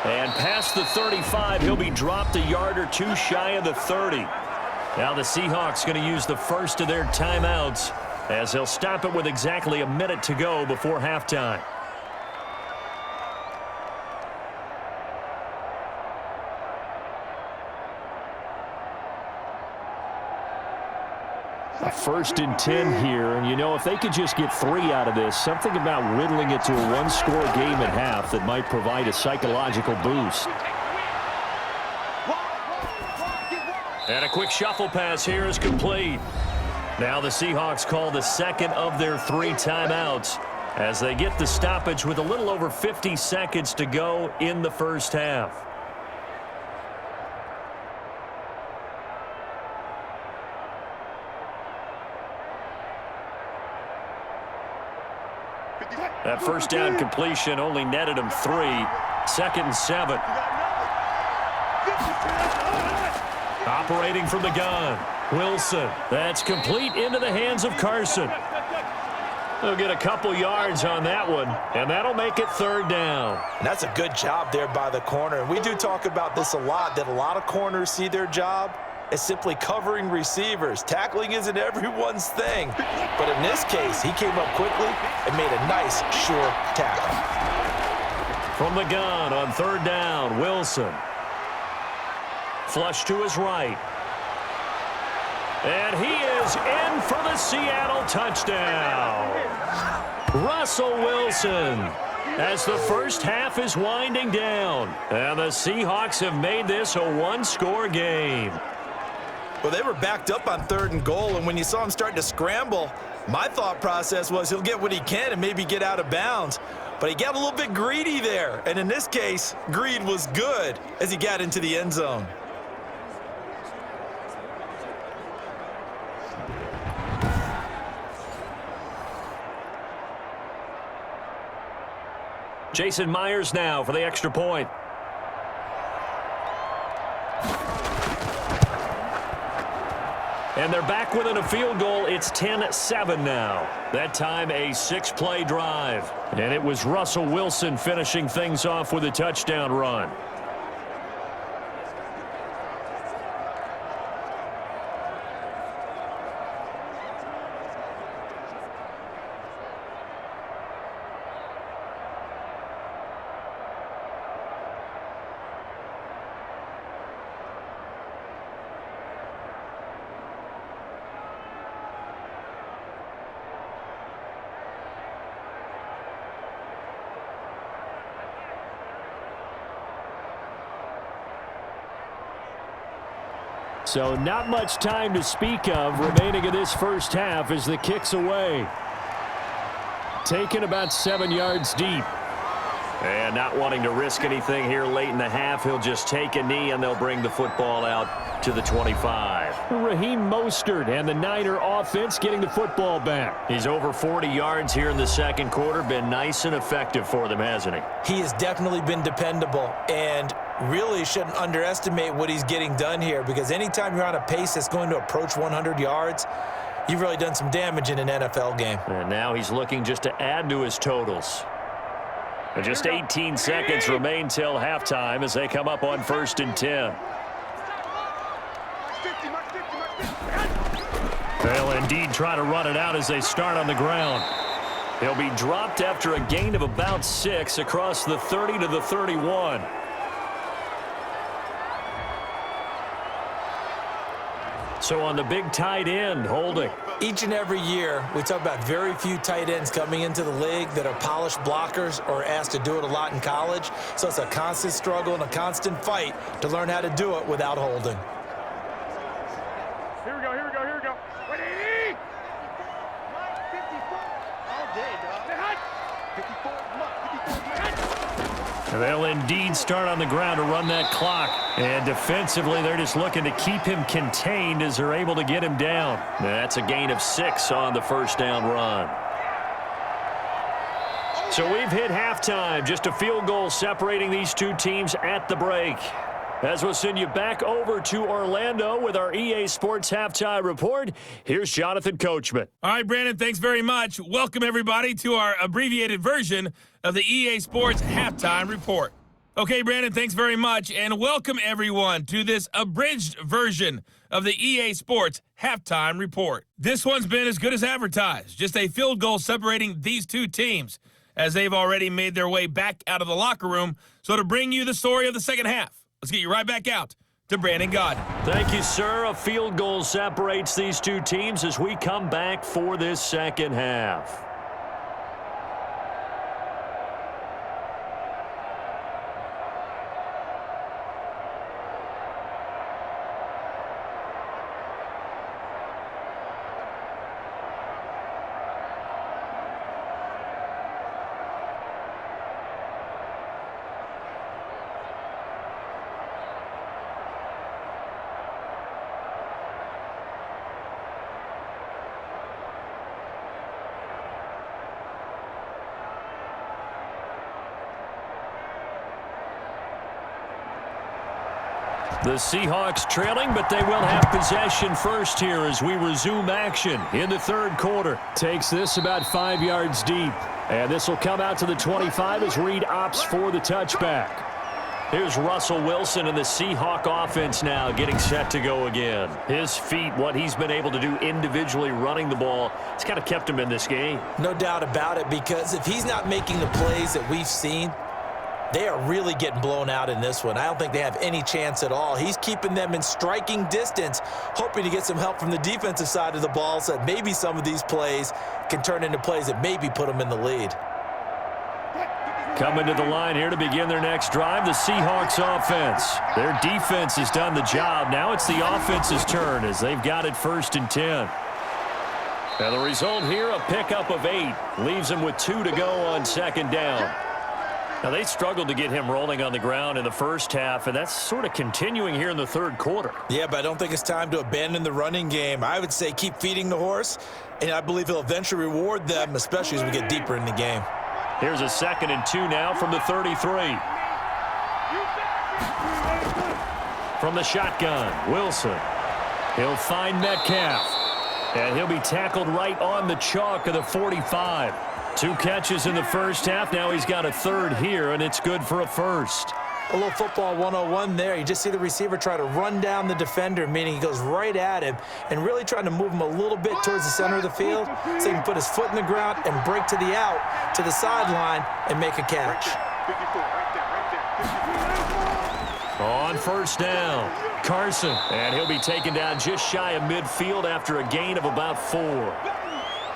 And past the 35, he'll be dropped a yard or 2 shy of the 30. Now the Seahawks going to use the first of their timeouts, as they'll stop it with exactly a minute to go before halftime. A 1st and 10 here, and you know, if they could just get 3 out of this, something about whittling it to a 1-score game at half that might provide a psychological boost. And a quick shuffle pass here is complete. Now the Seahawks call the second of their 3 timeouts as they get the stoppage with a little over 50 seconds to go in the first half. That first down completion only netted him 3. 2nd and 7. Operating from the gun. Wilson. That's complete into the hands of Carson. They'll get a couple yards on that one, and that'll make it 3rd down. And that's a good job there by the corner. And we do talk about this a lot, that a lot of corners see their job as simply covering receivers. Tackling isn't everyone's thing. But in this case, he came up quickly and made a nice, sure tackle. From the gun on 3rd down, Wilson. Flush to his right. And he is in for the Seattle touchdown. Russell Wilson, as the first half is winding down. And the Seahawks have made this a 1-score game. Well, they were backed up on 3rd and goal, and when you saw him starting to scramble, my thought process was he'll get what he can and maybe get out of bounds. But he got a little bit greedy there, and in this case, greed was good as he got into the end zone. Jason Myers now for the extra point. And they're back within a field goal. It's 10-7 now. That time a 6-play drive. And it was Russell Wilson finishing things off with a touchdown run. So not much time to speak of remaining in this first half as the kick's away. Taken about 7 yards deep. And not wanting to risk anything here late in the half, he'll just take a knee and they'll bring the football out to the 25. Raheem Mostert and the Niner offense getting the football back. He's over 40 yards here in the second quarter. Been nice and effective for them, hasn't he? He has definitely been dependable, and really shouldn't underestimate what he's getting done here, because anytime you're on a pace that's going to approach 100 yards, you've really done some damage in an NFL game. And now he's looking just to add to his totals. And just 18 seconds remain till halftime as they come up on 1st and 10. They'll indeed try to run it out as they start on the ground. He'll be dropped after a gain of about 6 across the 30 to the 31. So on the big tight end, holding. Each and every year, we talk about very few tight ends coming into the league that are polished blockers or asked to do it a lot in college. So it's a constant struggle and a constant fight to learn how to do it without holding. Here we go, here we go, here we go. 180! All day, dog. Say hut! 54, come on, 54, They'll indeed start on the ground to run that clock. And defensively, they're just looking to keep him contained as they're able to get him down. That's a gain of 6 on the first down run. So we've hit halftime. Just a field goal separating these two teams at the break. As we'll send you back over to Orlando with our EA Sports Halftime Report, here's Jonathan Coachman. All right, Brandon, thanks very much. Welcome, everybody, to our abbreviated version of the EA Sports Halftime Report. Okay, Brandon, thanks very much, and welcome, everyone, to this abridged version of the EA Sports Halftime Report. This one's been as good as advertised, just a field goal separating these two teams, as they've already made their way back out of the locker room. So to bring you the story of the second half, let's get you right back out to Brandon Gaudin. Thank you, sir. A field goal separates these two teams as we come back for this second half. The Seahawks trailing, but they will have possession first here as we resume action in the third quarter. Takes this about 5 yards deep. And this will come out to the 25 as Reed opts for the touchback. Here's Russell Wilson and the Seahawk offense now getting set to go again. His feet, what he's been able to do individually running the ball, it's kind of kept him in this game. No doubt about it, because if he's not making the plays that we've seen, they are really getting blown out in this one. I don't think they have any chance at all. He's keeping them in striking distance, hoping to get some help from the defensive side of the ball so that maybe some of these plays can turn into plays that maybe put them in the lead. Coming to the line here to begin their next drive, the Seahawks offense. Their defense has done the job. Now it's the offense's turn as they've got it 1st and 10. And the result here, a pickup of 8. Leaves them with 2 to go on second down. Now, they struggled to get him rolling on the ground in the first half, and that's sort of continuing here in the third quarter. Yeah, but I don't think it's time to abandon the running game. I would say keep feeding the horse, and I believe he'll eventually reward them, especially as we get deeper in the game. Here's a 2nd and 2 now from the 33. From the shotgun, Wilson. He'll find Metcalf, and he'll be tackled right on the chalk of the 45. 2 catches in the first half. Now he's got a 3rd here, and it's good for a 1st. A little football 101 there. You just see the receiver try to run down the defender, meaning he goes right at him and really trying to move him a little bit towards the center of the field so he can put his foot in the ground and break to the out, to the sideline, and make a catch. On 1st down, Carson, and he'll be taken down just shy of midfield after a gain of about 4.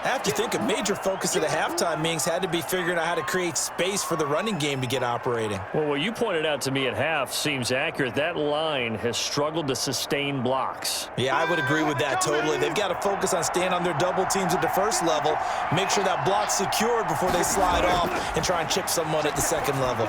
I have to think a major focus of the halftime meetings had to be figuring out how to create space for the running game to get operating. Well, what you pointed out to me at half seems accurate. That line has struggled to sustain blocks. Yeah, I would agree with that totally. They've got to focus on staying on their double teams at the first level, make sure that block's secured before they slide off and try and chip someone at the second level.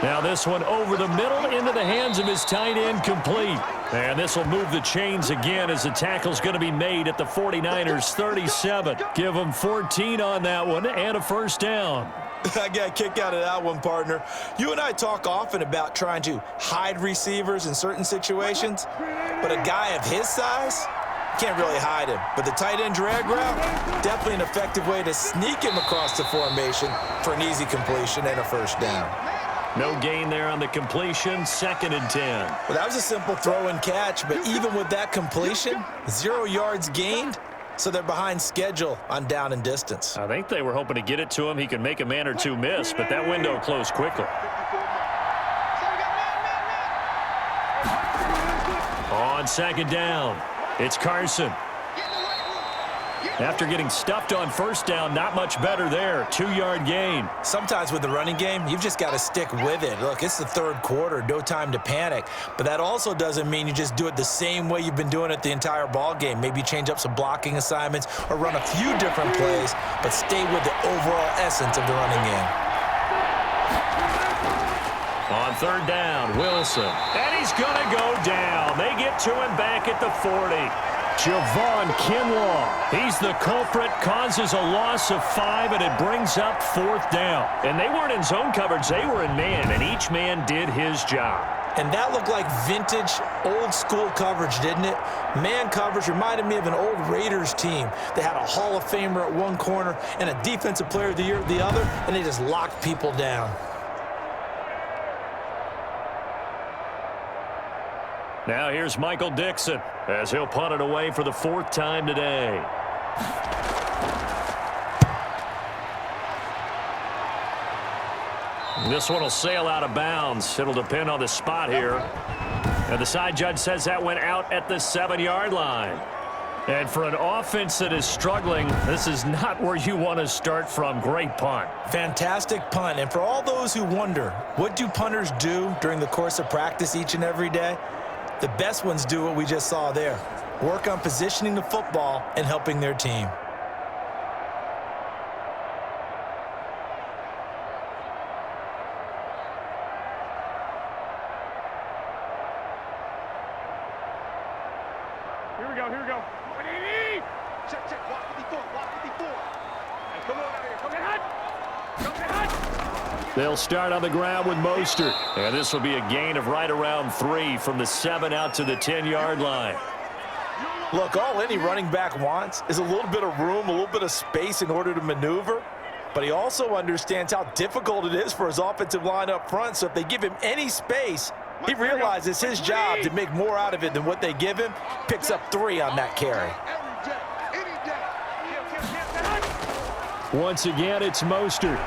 Now this one over the middle into the hands of his tight end, complete. And this will move the chains again as the tackle's going to be made at the 49ers 37. Give them 14 on that one and a 1st down. I got a kick out of that one, partner. You and I talk often about trying to hide receivers in certain situations, but a guy of his size can't really hide him. But the tight end drag route, definitely an effective way to sneak him across the formation for an easy completion and a 1st down. No gain there on the completion, 2nd and 10. Well, that was a simple throw and catch, but even with that completion, 0 yards gained, so they're behind schedule on down and distance. I think they were hoping to get it to him. He could make a man or 2 miss, but that window closed quickly. On 2nd down, it's Carson. After getting stuffed on first down, not much better there. 2-yard gain. Sometimes with the running game, you've just got to stick with it. Look, it's the third quarter, no time to panic. But that also doesn't mean you just do it the same way you've been doing it the entire ball game. Maybe change up some blocking assignments or run a few different plays, but stay with the overall essence of the running game. On third down, Wilson. And he's going to go down. They get to him back at the 40. Javon Kinlaw. He's the culprit, causes a loss of 5, and it brings up 4th down. And they weren't in zone coverage. They were in man, and each man did his job. And that looked like vintage, old-school coverage, didn't it? Man coverage reminded me of an old Raiders team. They had a Hall of Famer at one corner and a Defensive Player of the Year at the other, and they just locked people down. Now here's Michael Dixon as he'll punt it away for the 4th time today. This one will sail out of bounds. It'll depend on the spot here. And the side judge says that went out at the 7-yard line. And for an offense that is struggling, this is not where you want to start from. Great punt. Fantastic punt. And for all those who wonder, what do punters do during the course of practice each and every day? The best ones do what we just saw there. Work on positioning the football and helping their team. Here we go. Check, walk 54. Hey, come on out here, come in. They'll start on the ground with Mostert. And this will be a gain of right around 3 from the 7 out to the 10-yard line. Look, all any running back wants is a little bit of room, a little bit of space in order to maneuver. But he also understands how difficult it is for his offensive line up front. So if they give him any space, he realizes his job to make more out of it than what they give him. Picks up 3 on that carry. Once again, it's Mostert.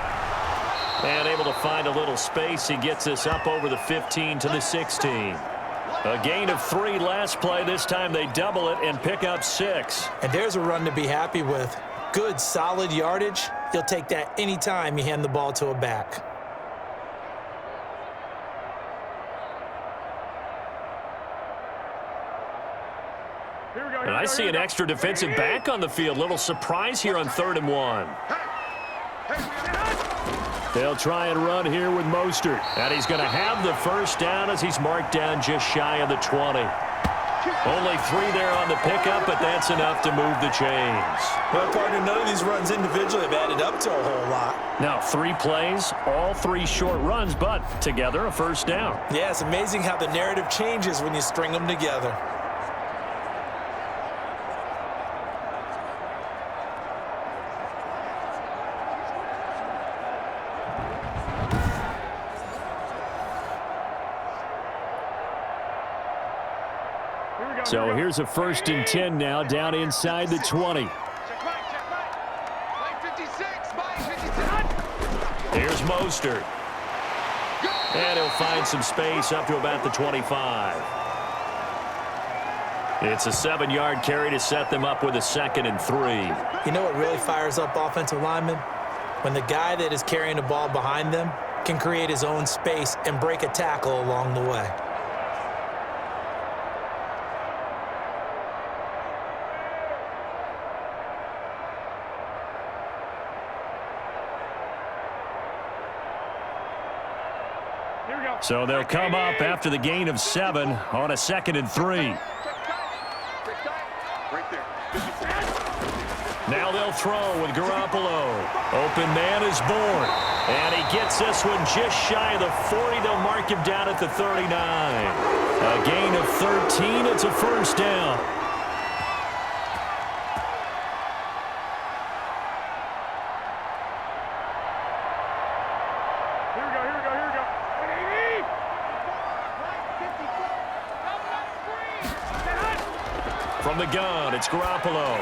And able to find a little space. He gets this up over the 15 to the 16. A gain of 3 last play. This time they double it and pick up 6. And there's a run to be happy with. Good, solid yardage. He'll take that anytime you hand the ball to a back. And I see an extra defensive back on the field. Little surprise here on 3rd and 1. They'll try and run here with Mostert. And he's going to have the first down as he's marked down just shy of the 20. Only 3 there on the pickup, but that's enough to move the chains. Well, partner, none of these runs individually have added up to a whole lot. Now, 3 plays, all 3 short runs, but together a first down. Yeah, it's amazing how the narrative changes when you string them together. So here's a 1st and 10 now down inside the 20. Here's Mostert. And he'll find some space up to about the 25. It's a 7-yard carry to set them up with a 2nd and 3. You know what really fires up offensive linemen? When the guy that is carrying the ball behind them can create his own space and break a tackle along the way. So they'll come up after the gain of 7 on a 2nd and 3. Now they'll throw with Garoppolo. Open man is born. And he gets this one just shy of the 40. They'll mark him down at the 39. A gain of 13. It's a first down. From the gun, it's Garoppolo.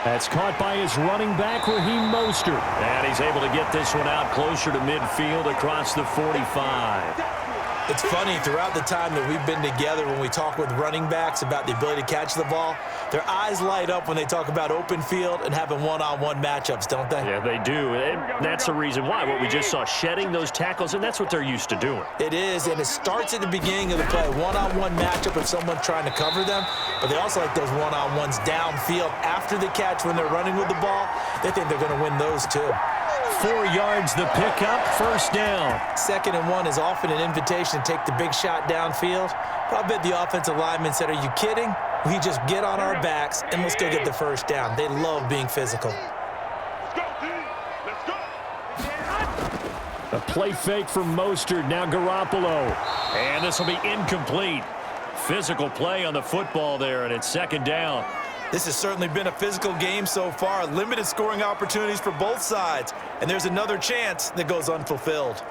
That's caught by his running back, Raheem Mostert. And he's able to get this one out closer to midfield across the 45. It's funny, throughout the time that we've been together, when we talk with running backs about the ability to catch the ball, their eyes light up when they talk about open field and having one-on-one matchups, don't they? Yeah, they do. And that's the reason why. What we just saw, shedding those tackles, and that's what they're used to doing. It is, and it starts at the beginning of the play. One-on-one matchup with someone trying to cover them, but they also like those one-on-ones downfield after the catch when they're running with the ball. They think they're going to win those too. 4 yards the pickup, first down. 2nd and 1 is often an invitation to take the big shot downfield. But I bet the offensive lineman said, are you kidding? We just get on our backs and let's go get the first down. They love being physical. Let's go, team. Let's go. A play fake from Mostert, now Garoppolo. And this will be incomplete. Physical play on the football there, and it's 2nd down. This has certainly been a physical game so far. Limited scoring opportunities for both sides. And there's another chance that goes unfulfilled.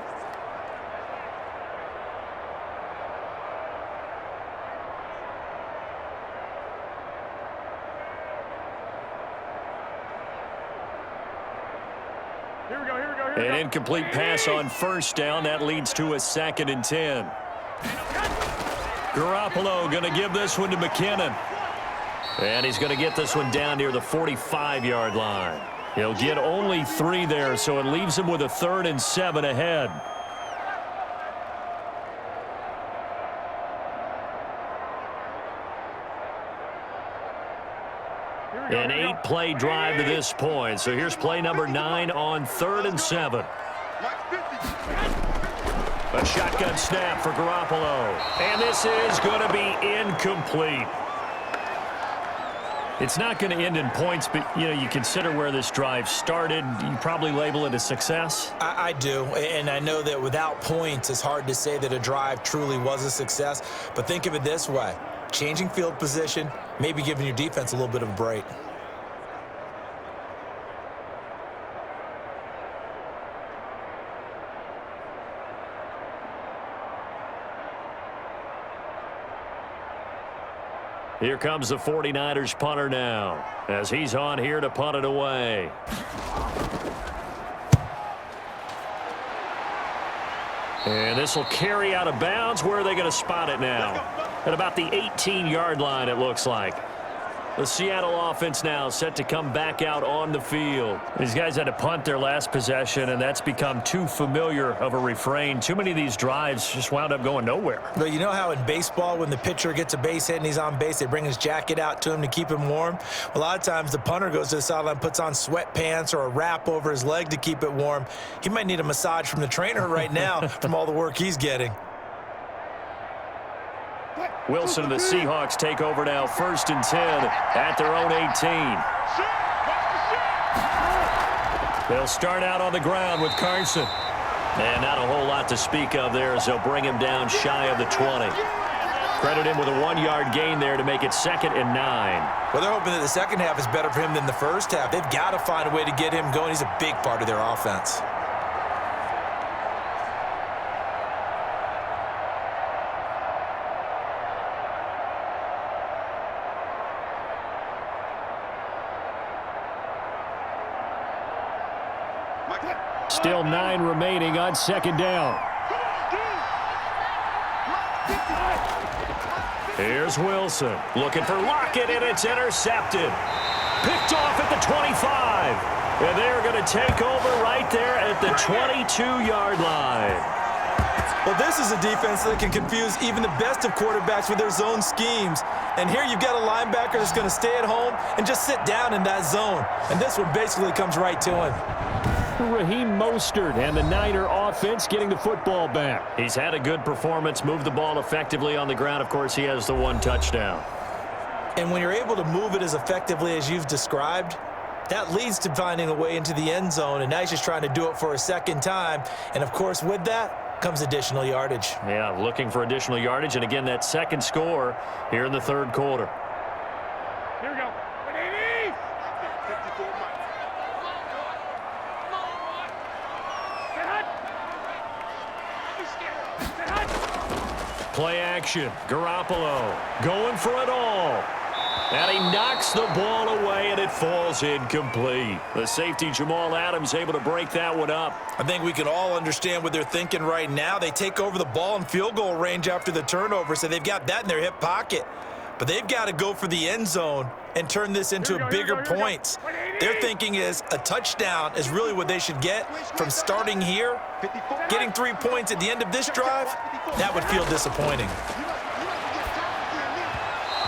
Here we go. An incomplete pass on first down. That leads to a 2nd and 10. Garoppolo going to give this one to McKinnon. And he's going to get this one down near the 45-yard line. He'll get only 3 there, so it leaves him with a 3rd and 7 ahead. An 8-play drive to this point. So here's play number 9 on 3rd and 7. A shotgun snap for Garoppolo. And this is going to be incomplete. It's not going to end in points, but, you consider where this drive started. You probably label it a success. I do, and I know that without points, it's hard to say that a drive truly was a success. But think of it this way. Changing field position, maybe giving your defense a little bit of a break. Here comes the 49ers punter now, as he's on here to punt it away. And this will carry out of bounds. Where are they going to spot it now? At about the 18-yard line, it looks like. The Seattle offense now set to come back out on the field. These guys had to punt their last possession, and that's become too familiar of a refrain. Too many of these drives just wound up going nowhere. But you know how in baseball, when the pitcher gets a base hit and he's on base, they bring his jacket out to him to keep him warm? A lot of times the punter goes to the sideline, puts on sweatpants or a wrap over his leg to keep it warm. He might need a massage from the trainer right now from all the work he's getting. Wilson and the Seahawks take over now, 1st and 10 at their own 18. They'll start out on the ground with Carson. And not a whole lot to speak of there as they'll bring him down shy of the 20. Credit him with a 1-yard gain there to make it 2nd and 9. Well, they're hoping that the second half is better for him than the first half. They've got to find a way to get him going. He's a big part of their offense. Still 9 remaining on 2nd down. Here's Wilson looking for Lockett, and it's intercepted. Picked off at the 25. And they're going to take over right there at the 22-yard line. Well, this is a defense that can confuse even the best of quarterbacks with their zone schemes. And here you've got a linebacker that's going to stay at home and just sit down in that zone. And this one basically comes right to him. Raheem Mostert and the Niner offense getting the football back. He's had a good performance, moved the ball effectively on the ground. Of course, he has the 1 touchdown. And when you're able to move it as effectively as you've described, that leads to finding a way into the end zone. And now he's just trying to do it for a second time. And, of course, with that comes additional yardage. Yeah, looking for additional yardage. And, again, that second score here in the 3rd quarter. Here we go. Play action. Garoppolo going for it all. And he knocks the ball away, and it falls incomplete. The safety, Jamal Adams, able to break that one up. I think we can all understand what they're thinking right now. They take over the ball in field goal range after the turnover, so they've got that in their hip pocket. But they've got to go for the end zone and turn this into bigger points. Their thinking is a touchdown is really what they should get from starting here. Getting 3 points at the end of this drive, that would feel disappointing.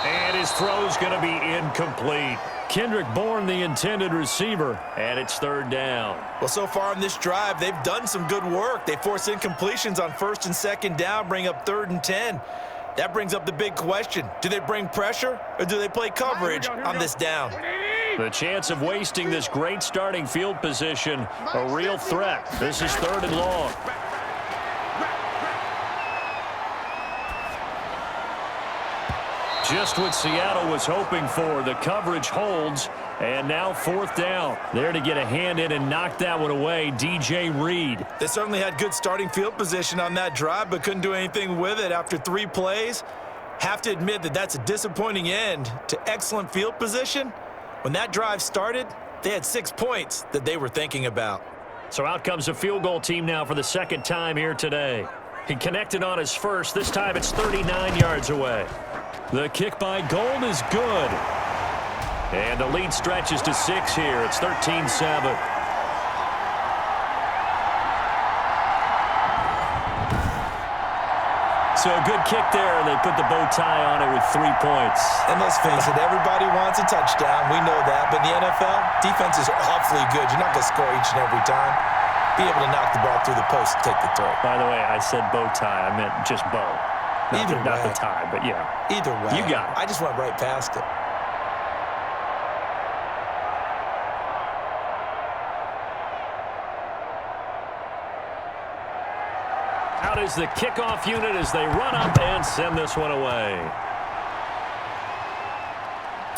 And his throw's going to be incomplete. Kendrick Bourne, the intended receiver, and it's third down. Well, so far on this drive, they've done some good work. They force incompletions on first and second down, bring up 3rd and 10. That brings up the big question. Do they bring pressure or do they play coverage on this down? The chance of wasting this great starting field position, a real threat. This is 3rd and long. Just what Seattle was hoping for. The coverage holds, and now 4th down. There to get a hand in and knock that one away, DJ Reed. They certainly had good starting field position on that drive, but couldn't do anything with it after 3 plays. Have to admit that that's a disappointing end to excellent field position. When that drive started, they had 6 points that they were thinking about. So out comes a field goal team now for the 2nd time here today. He connected on his first. This time it's 39 yards away. The kick by Gold is good. And the lead stretches to 6 here. It's 13-7. So a good kick there, and they put the bow tie on it with 3 points. And let's face it, everybody wants a touchdown. We know that. But in the NFL, defenses are awfully good. You're not going to score each and every time. Be able to knock the ball through the post and take the throw. By the way, I said bow tie. I meant just bow. Not the tie, but yeah. Either way. You got it. I just went right past it. Out is the kickoff unit as they run up and send this one away.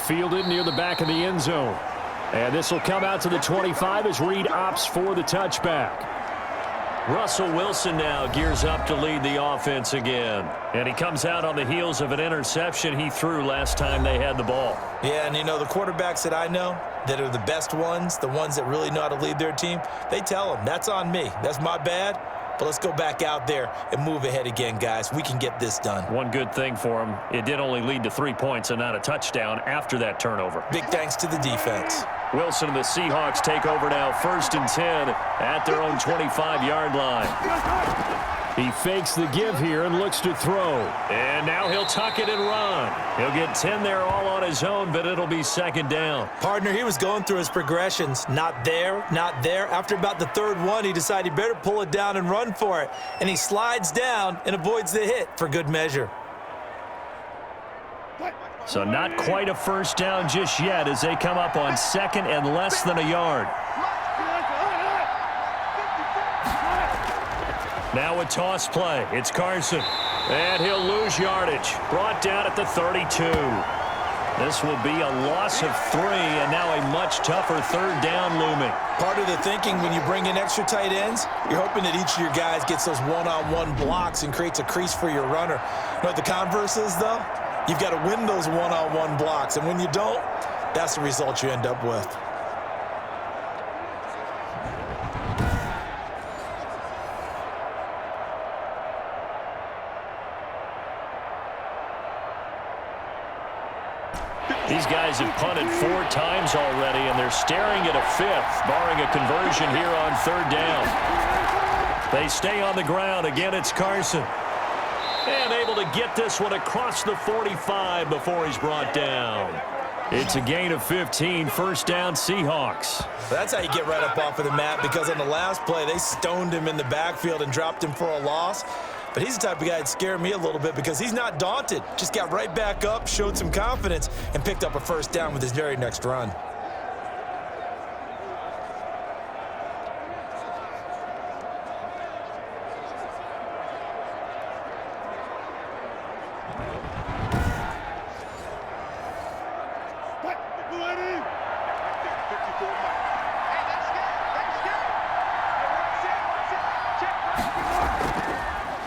Fielded near the back of the end zone. And this will come out to the 25 as Reed opts for the touchback. Russell Wilson now gears up to lead the offense again. And he comes out on the heels of an interception he threw last time they had the ball. Yeah, and you know, the quarterbacks that I know that are the best ones, the ones that really know how to lead their team, they tell them, that's on me. That's my bad. But let's go back out there and move ahead again, guys. We can get this done. One good thing for him, it did only lead to 3 points and not a touchdown after that turnover. Big thanks to the defense. Wilson and the Seahawks take over now, 1st and 10 at their own 25-yard line. He fakes the give here and looks to throw. And now he'll tuck it and run. He'll get 10 there all on his own, but it'll be 2nd down. Partner, he was going through his progressions. Not there, not there. After about the 3rd one, he decided he better pull it down and run for it. And he slides down and avoids the hit for good measure. So not quite a 1st down just yet as they come up on 2nd and less than a yard. Now a toss play. It's Carson. And he'll lose yardage. Brought down at the 32. This will be a loss of 3, and now a much tougher 3rd down looming. Part of the thinking when you bring in extra tight ends, you're hoping that each of your guys gets those one-on-one blocks and creates a crease for your runner. You know what the converse is, though? You've got to win those one-on-one blocks, and when you don't, that's the result you end up with. These guys have punted 4 times already, and they're staring at a 5th, barring a conversion here on 3rd down. They stay on the ground. Again, it's Carson. And able to get this one across the 45 before he's brought down. It's a gain of 15, 1st down Seahawks. That's how you get right up off of the mat, because on the last play, they stoned him in the backfield and dropped him for a loss. But he's the type of guy that scared me a little bit because he's not daunted. Just got right back up, showed some confidence, and picked up a 1st down with his very next run.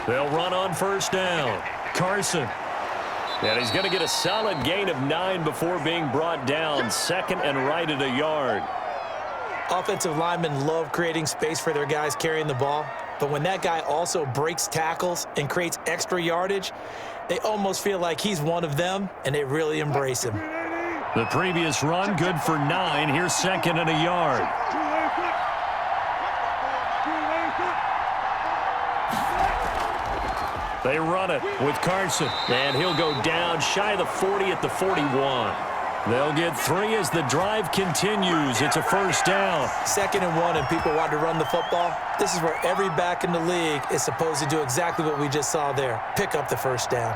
They'll run on 1st down. Carson. And he's going to get a solid gain of 9 before being brought down. Second and right at a yard. Offensive linemen love creating space for their guys carrying the ball. But when that guy also breaks tackles and creates extra yardage, they almost feel like he's one of them, and they really embrace him. The previous run, good for 9. Here's second and a yard. They run it with Carson, and he'll go down shy of the 40 at the 41. They'll get 3 as the drive continues. It's a first down. 2nd and 1, and people want to run the football. This is where every back in the league is supposed to do exactly what we just saw there. Pick up the first down.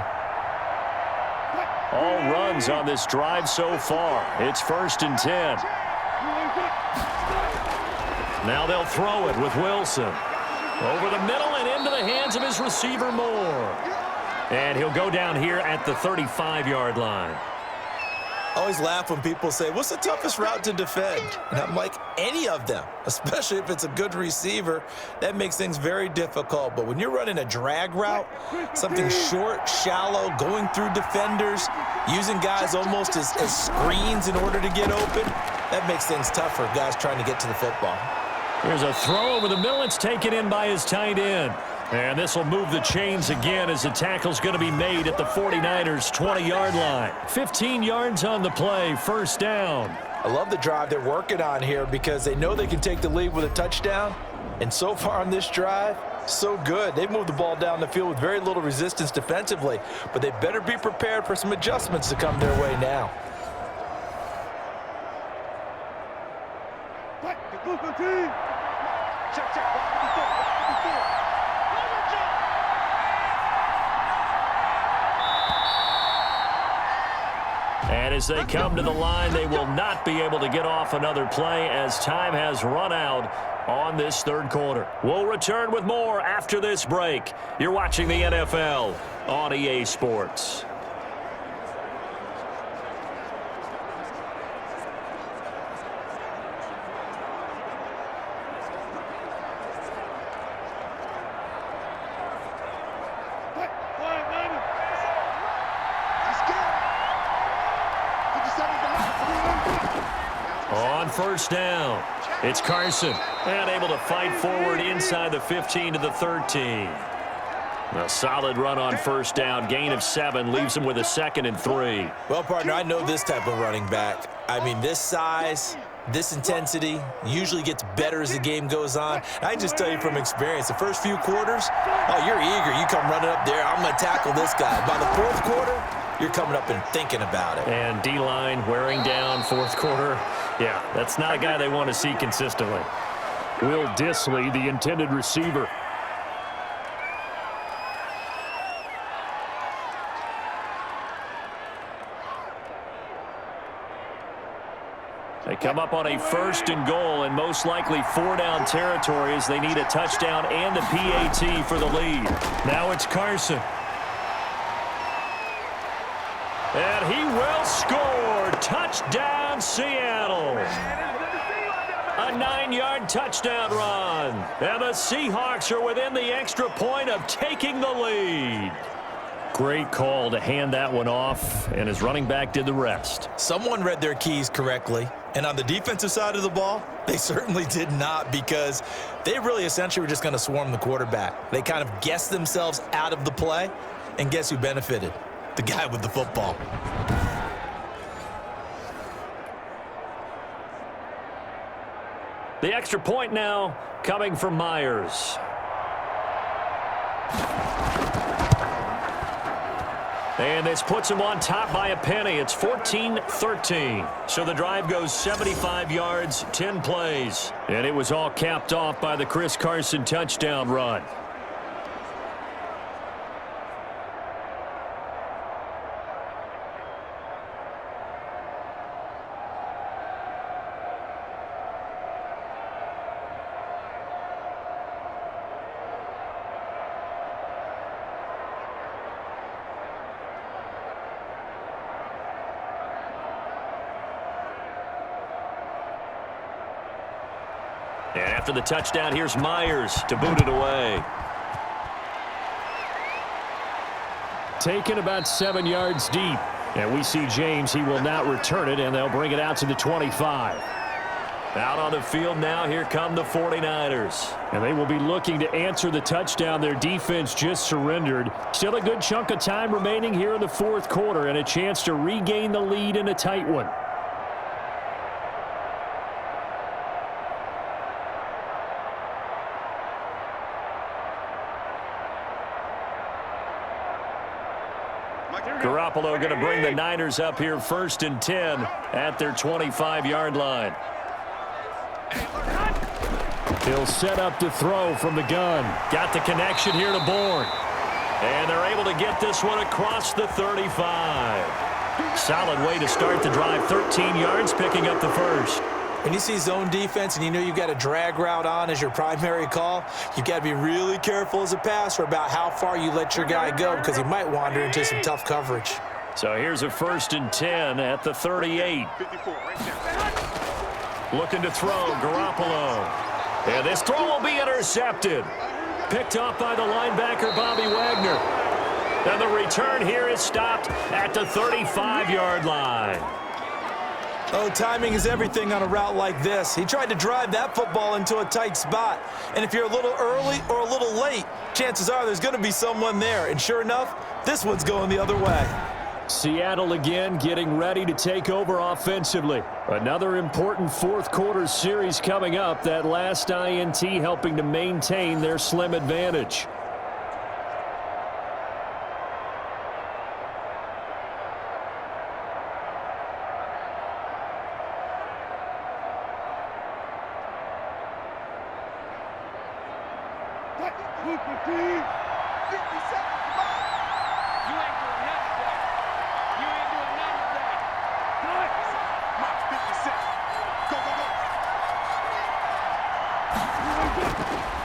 All runs on this drive so far. It's 1st and 10. Now they'll throw it with Wilson. Over the middle and into the hands of his receiver Moore. And he'll go down here at the 35-yard line. I always laugh when people say, what's the toughest route to defend? And I'm like, any of them, especially if it's a good receiver. That makes things very difficult. But when you're running a drag route, something short, shallow, going through defenders, using guys almost as screens in order to get open, that makes things tough for guys trying to get to the football. Here's a throw over the middle. It's taken in by his tight end. And this will move the chains again as the tackle's going to be made at the 49ers' 20-yard line. 15 yards on the play, first down. I love the drive they're working on here because they know they can take the lead with a touchdown. And so far on this drive, so good. They've moved the ball down the field with very little resistance defensively. But they better be prepared for some adjustments to come their way now. And as they come to the line, they will not be able to get off another play as time has run out on this third quarter. We'll return with more after this break. You're watching the NFL on EA Sports. On first down, it's Carson, and able to fight forward inside the 15 to the 13. A solid run on first down, gain of 7, leaves him with a 2nd and 3. Well, partner, I know this type of running back. I mean, this size, this intensity usually gets better as the game goes on. I just tell you from experience, the first few quarters, oh, you're eager. You come running up there, I'm going to tackle this guy. By the 4th quarter, you're coming up and thinking about it. And D-line wearing down 4th quarter. Yeah, that's not a guy they want to see consistently. Will Dissly, the intended receiver. They come up on a 1st and goal and most likely 4-down territory as they need a touchdown and a PAT for the lead. Now it's Carson. And he will score. Touchdown, Seattle. A 9-yard touchdown run. And the Seahawks are within the extra point of taking the lead. Great call to hand that one off, and his running back did the rest. Someone read their keys correctly, and on the defensive side of the ball, they certainly did not, because they really essentially were just going to swarm the quarterback. They kind of guessed themselves out of the play, and guess who benefited? The guy with the football. The extra point now coming from Myers. And this puts him on top by a penny. It's 14-13. So the drive goes 75 yards, 10 plays. And it was all capped off by the Chris Carson touchdown run. And after the touchdown, here's Myers to boot it away. taken about 7 yards deep. And we see James, he will not return it, and they'll bring it out to the 25. Out on the field now, here come the 49ers. And they will be looking to answer the touchdown their defense just surrendered. Still a good chunk of time remaining here in the fourth quarter and a chance to regain the lead in a tight one. Garoppolo going to bring the Niners up here 1st and 10 at their 25-yard line. He'll set up to throw from the gun. Got the connection here to Bourne. And they're able to get this one across the 35. Solid way to start the drive. 13 yards, picking up the first. When you see zone defense and you know you've got a drag route on as your primary call, you've got to be really careful as a passer about how far you let your guy go because he might wander into some tough coverage. So here's a 1st and 10 at the 38. Looking to throw, Garoppolo. And this throw will be intercepted. Picked off by the linebacker, Bobby Wagner. And the return here is stopped at the 35-yard line. Oh, timing is everything on a route like this. He tried to drive that football into a tight spot. And if you're a little early or a little late, chances are there's going to be someone there. And sure enough, this one's going the other way. Seattle again getting ready to take over offensively. Another important fourth quarter series coming up. That last INT helping to maintain their slim advantage.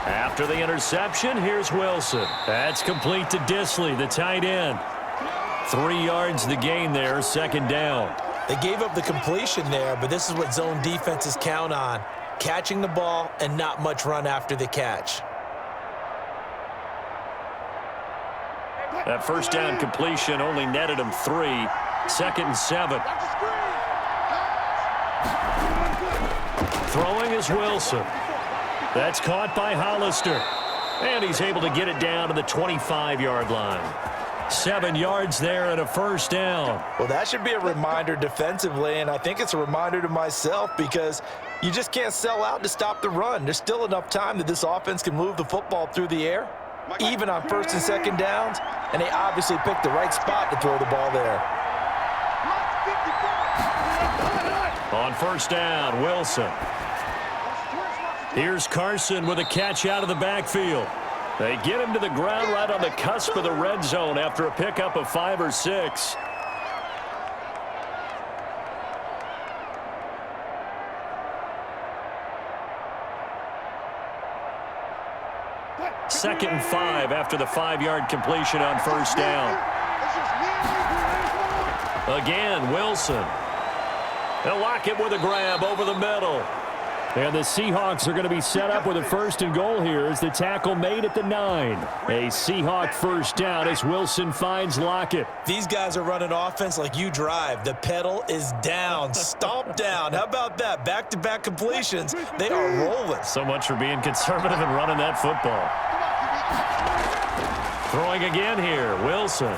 After the interception, here's Wilson. That's complete to Disley, the tight end. 3 yards the gain there, 2nd down. They gave up the completion there, but this is what zone defenses count on. Catching the ball and not much run after the catch. That 1st down completion only netted him 3. 2nd and 7. Throwing is Wilson. That's caught by Hollister. And he's able to get it down to the 25-yard line. 7 yards there and a 1st down. Well, that should be a reminder defensively, and I think it's a reminder to myself because you just can't sell out to stop the run. There's still enough time that this offense can move the football through the air, even on 1st and 2nd downs, and they obviously picked the right spot to throw the ball there. On 1st down, Wilson. Here's Carson with a catch out of the backfield. They get him to the ground right on the cusp of the red zone after a pickup of 5 or 6. Second and 5 after the 5-yard completion on 1st down. Again, Wilson. They'll lock it with a grab over the middle. And the Seahawks are going to be set up with a 1st and goal here as the tackle made at the 9. A Seahawk 1st down as Wilson finds Lockett. These guys are running offense like you drive. The pedal is down, stomp down. How about that? Back-to-back completions. They are rolling. So much for being conservative and running that football. Throwing again here, Wilson.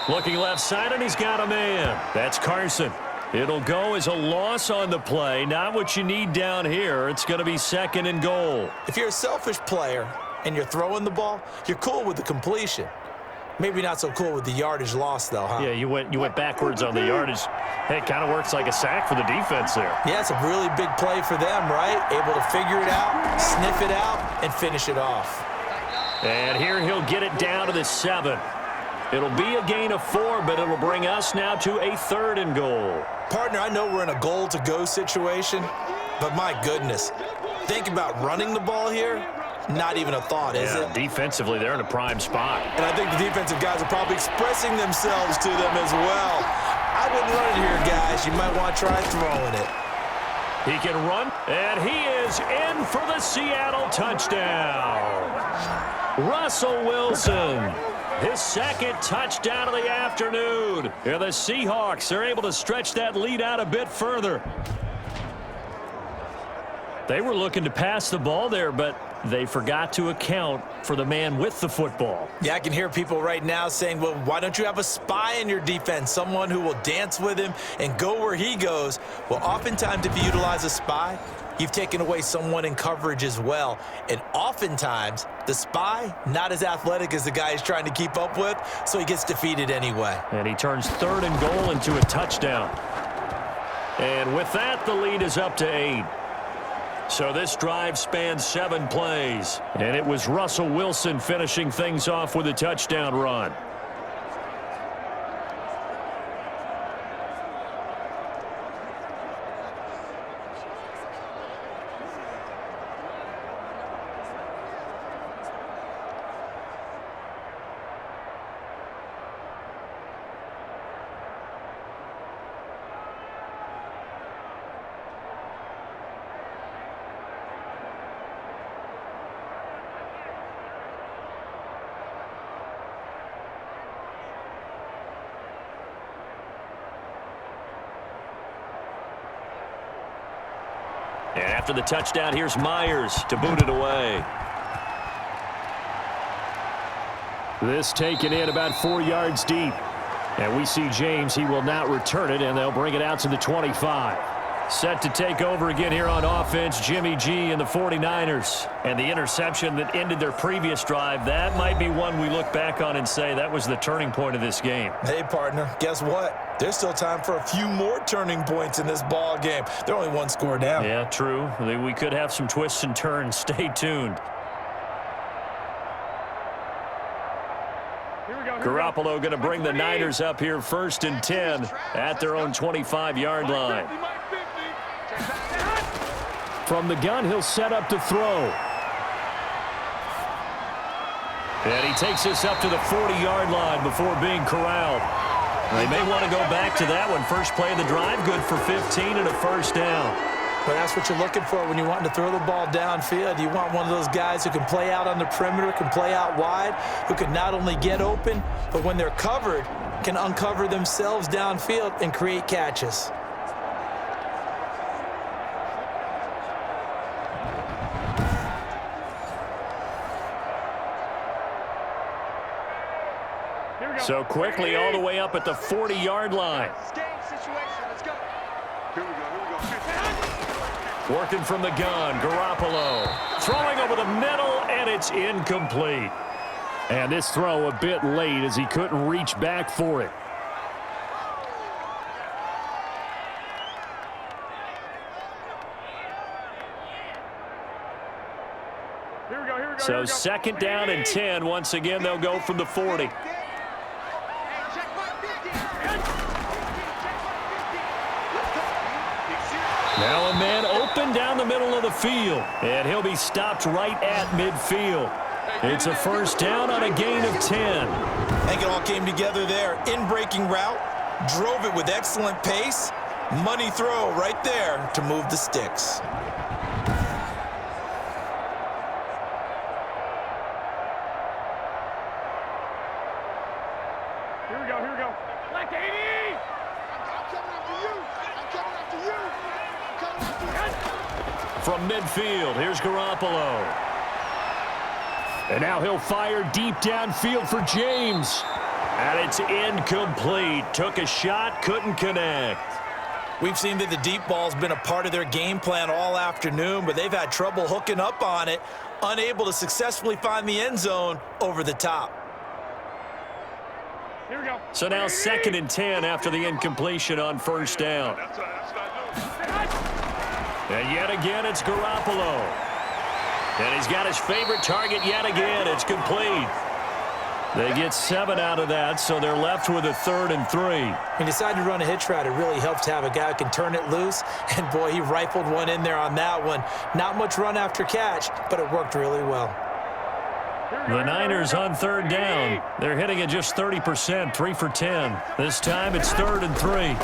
Looking left side, and he's got a man. That's Carson. It'll go as a loss on the play. Not what you need down here. It's going to be 2nd and goal. If you're a selfish player and you're throwing the ball, you're cool with the completion. Maybe not so cool with the yardage loss, though, huh? Yeah, you went backwards on the yardage. Hey, it kind of works like a sack for the defense there. Yeah, it's a really big play for them, right? Able to figure it out, sniff it out, and finish it off. And here he'll get it down to the 7. It'll be a gain of 4, but it'll bring us now to a 3rd and goal. Partner, I know we're in a goal-to-go situation, but my goodness, think about running the ball here. Not even a thought, is it? Defensively, they're in a prime spot. And I think the defensive guys are probably expressing themselves to them as well. I wouldn't run it here, guys. You might want to try throwing it. He can run, and he is in for the Seattle touchdown. Russell Wilson, his second touchdown of the afternoon. And the Seahawks are able to stretch that lead out a bit further. They were looking to pass the ball there, but they forgot to account for the man with the football. Yeah, I can hear people right now saying, well, why don't you have a spy in your defense, someone who will dance with him and go where he goes? Well, oftentimes if you utilize a spy, you've taken away someone in coverage as well. And oftentimes, the spy, not as athletic as the guy he's trying to keep up with, so he gets defeated anyway. And he turns 3rd and goal into a touchdown. And with that, the lead is up to 8. So this drive spans 7 plays. And it was Russell Wilson finishing things off with a touchdown run. And after the touchdown, here's Myers to boot it away. This taken in about 4 yards deep. And we see James. He will not return it, and they'll bring it out to the 25. Set to take over again here on offense, Jimmy G and the 49ers. And the interception that ended their previous drive, that might be one we look back on and say that was the turning point of this game. Hey, partner, guess what? There's still time for a few more turning points in this ball game. They're only 1 score down. Yeah, true. We could have some twists and turns. Stay tuned. Garoppolo going to bring the Niners up here 1st and 10 at their own 25-yard line. From the gun, he'll set up to throw. And he takes this up to the 40-yard line before being corralled. They may want to go back to that one. First play of the drive, good for 15 and a first down. But that's what you're looking for when you want to throw the ball downfield. You want one of those guys who can play out on the perimeter, can play out wide, who can not only get open, but when they're covered, can uncover themselves downfield and create catches. So quickly all the way up at the 40-yard line. Working from the gun, Garoppolo. Throwing over the middle, and it's incomplete. And this throw a bit late as he couldn't reach back for it. So 2nd down and 10. Once again, they'll go from the 40. Now a man open down the middle of the field. And he'll be stopped right at midfield. It's a first down on a gain of 10. I think it all came together there. In-breaking route, drove it with excellent pace. Money throw right there to move the sticks. Here we go. Black 80! I'm coming after you! From midfield, here's Garoppolo. And now he'll fire deep downfield for James. And it's incomplete. Took a shot, couldn't connect. We've seen that the deep ball's been a part of their game plan all afternoon, but they've had trouble hooking up on it, unable to successfully find the end zone over the top. Here we go. So now 2nd and 10 after the incompletion on first down. And yet again, it's Garoppolo. And he's got his favorite target yet again. It's complete. They get 7 out of that, so they're left with a 3rd and 3. He decided to run a hitch route. It really helps to have a guy who can turn it loose. And, boy, he rifled one in there on that one. Not much run after catch, but it worked really well. The Niners on 3rd down. They're hitting at just 30%, 3 for 10. This time it's 3rd and 3.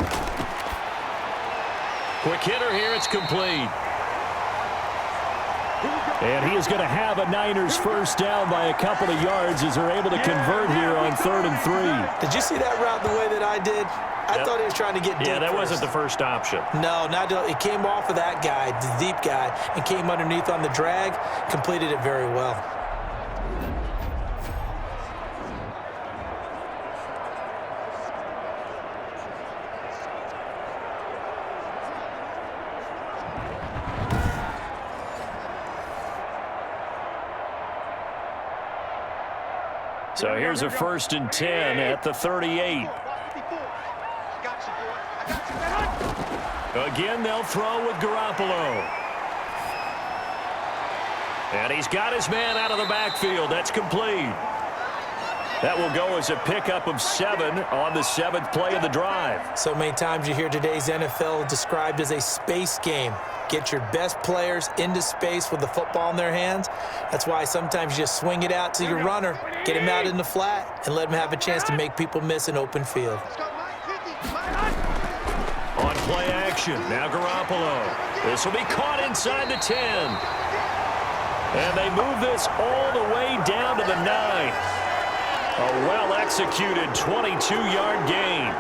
Quick hitter here, it's complete. Here we go. And he is going to have a Niners first down by a couple of yards as they're able to convert here on 3rd and 3. Did you see that route the way that I did? I thought he was trying to get deep. Yeah, that first. wasn't the first option. No, it came off of that guy, the deep guy, and came underneath on the drag, completed it very well. So here's a 1st and 10 at the 38. Again, they'll throw with Garoppolo. And he's got his man out of the backfield. That's complete. That will go as a pickup of 7 on the 7th play of the drive. So many times you hear today's NFL described as a space game. Get your best players into space with the football in their hands. That's why sometimes you just swing it out to your runner, get him out in the flat, and let him have a chance to make people miss an open field. On play action, now Garoppolo. This will be caught inside the 10. And they move this all the way down to the 9. A well-executed 22-yard gain.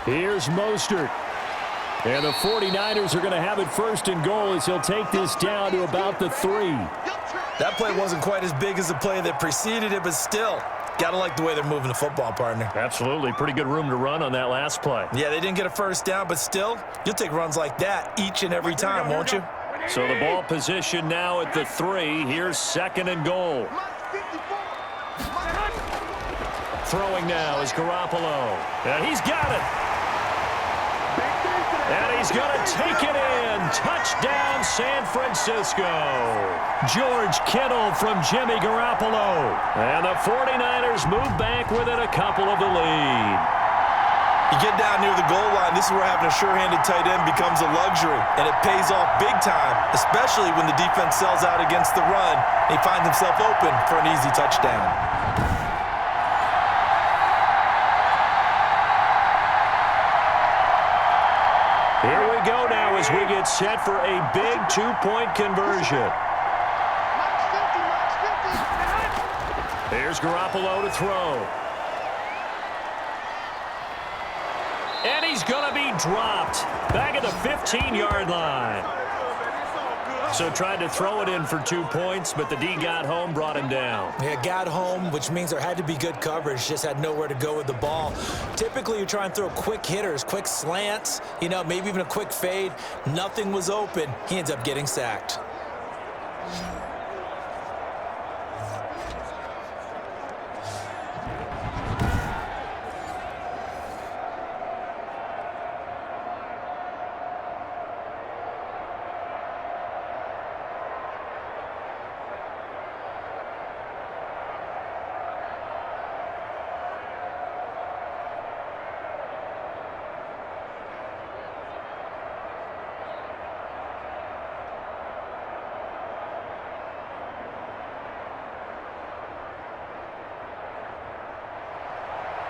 Here's Mostert. And the 49ers are going to have it 1st and goal as he'll take this down to about the 3. That play wasn't quite as big as the play that preceded it, but still, got to like the way they're moving the football, partner. Absolutely. Pretty good room to run on that last play. Yeah, they didn't get a first down, but still, you'll take runs like that each and every time, won't you? So the ball position now at the 3. Here's 2nd and goal. Throwing now is Garoppolo. And he's got it. And he's going to take it in. Touchdown, San Francisco. George Kittle from Jimmy Garoppolo. And the 49ers move back within a couple of the lead. You get down near the goal line, this is where having a sure-handed tight end becomes a luxury, and it pays off big time, especially when the defense sells out against the run. He finds himself open for an easy touchdown. Here we go now as we get set for a big 2-point conversion. Here's Garoppolo to throw. And he's going to be dropped back at the 15-yard line. So tried to throw it in for 2 points, but the D got home, brought him down. Yeah, got home, which means there had to be good coverage. Just had nowhere to go with the ball. Typically, you try and throw quick hitters, quick slants, maybe even a quick fade. Nothing was open. He ends up getting sacked.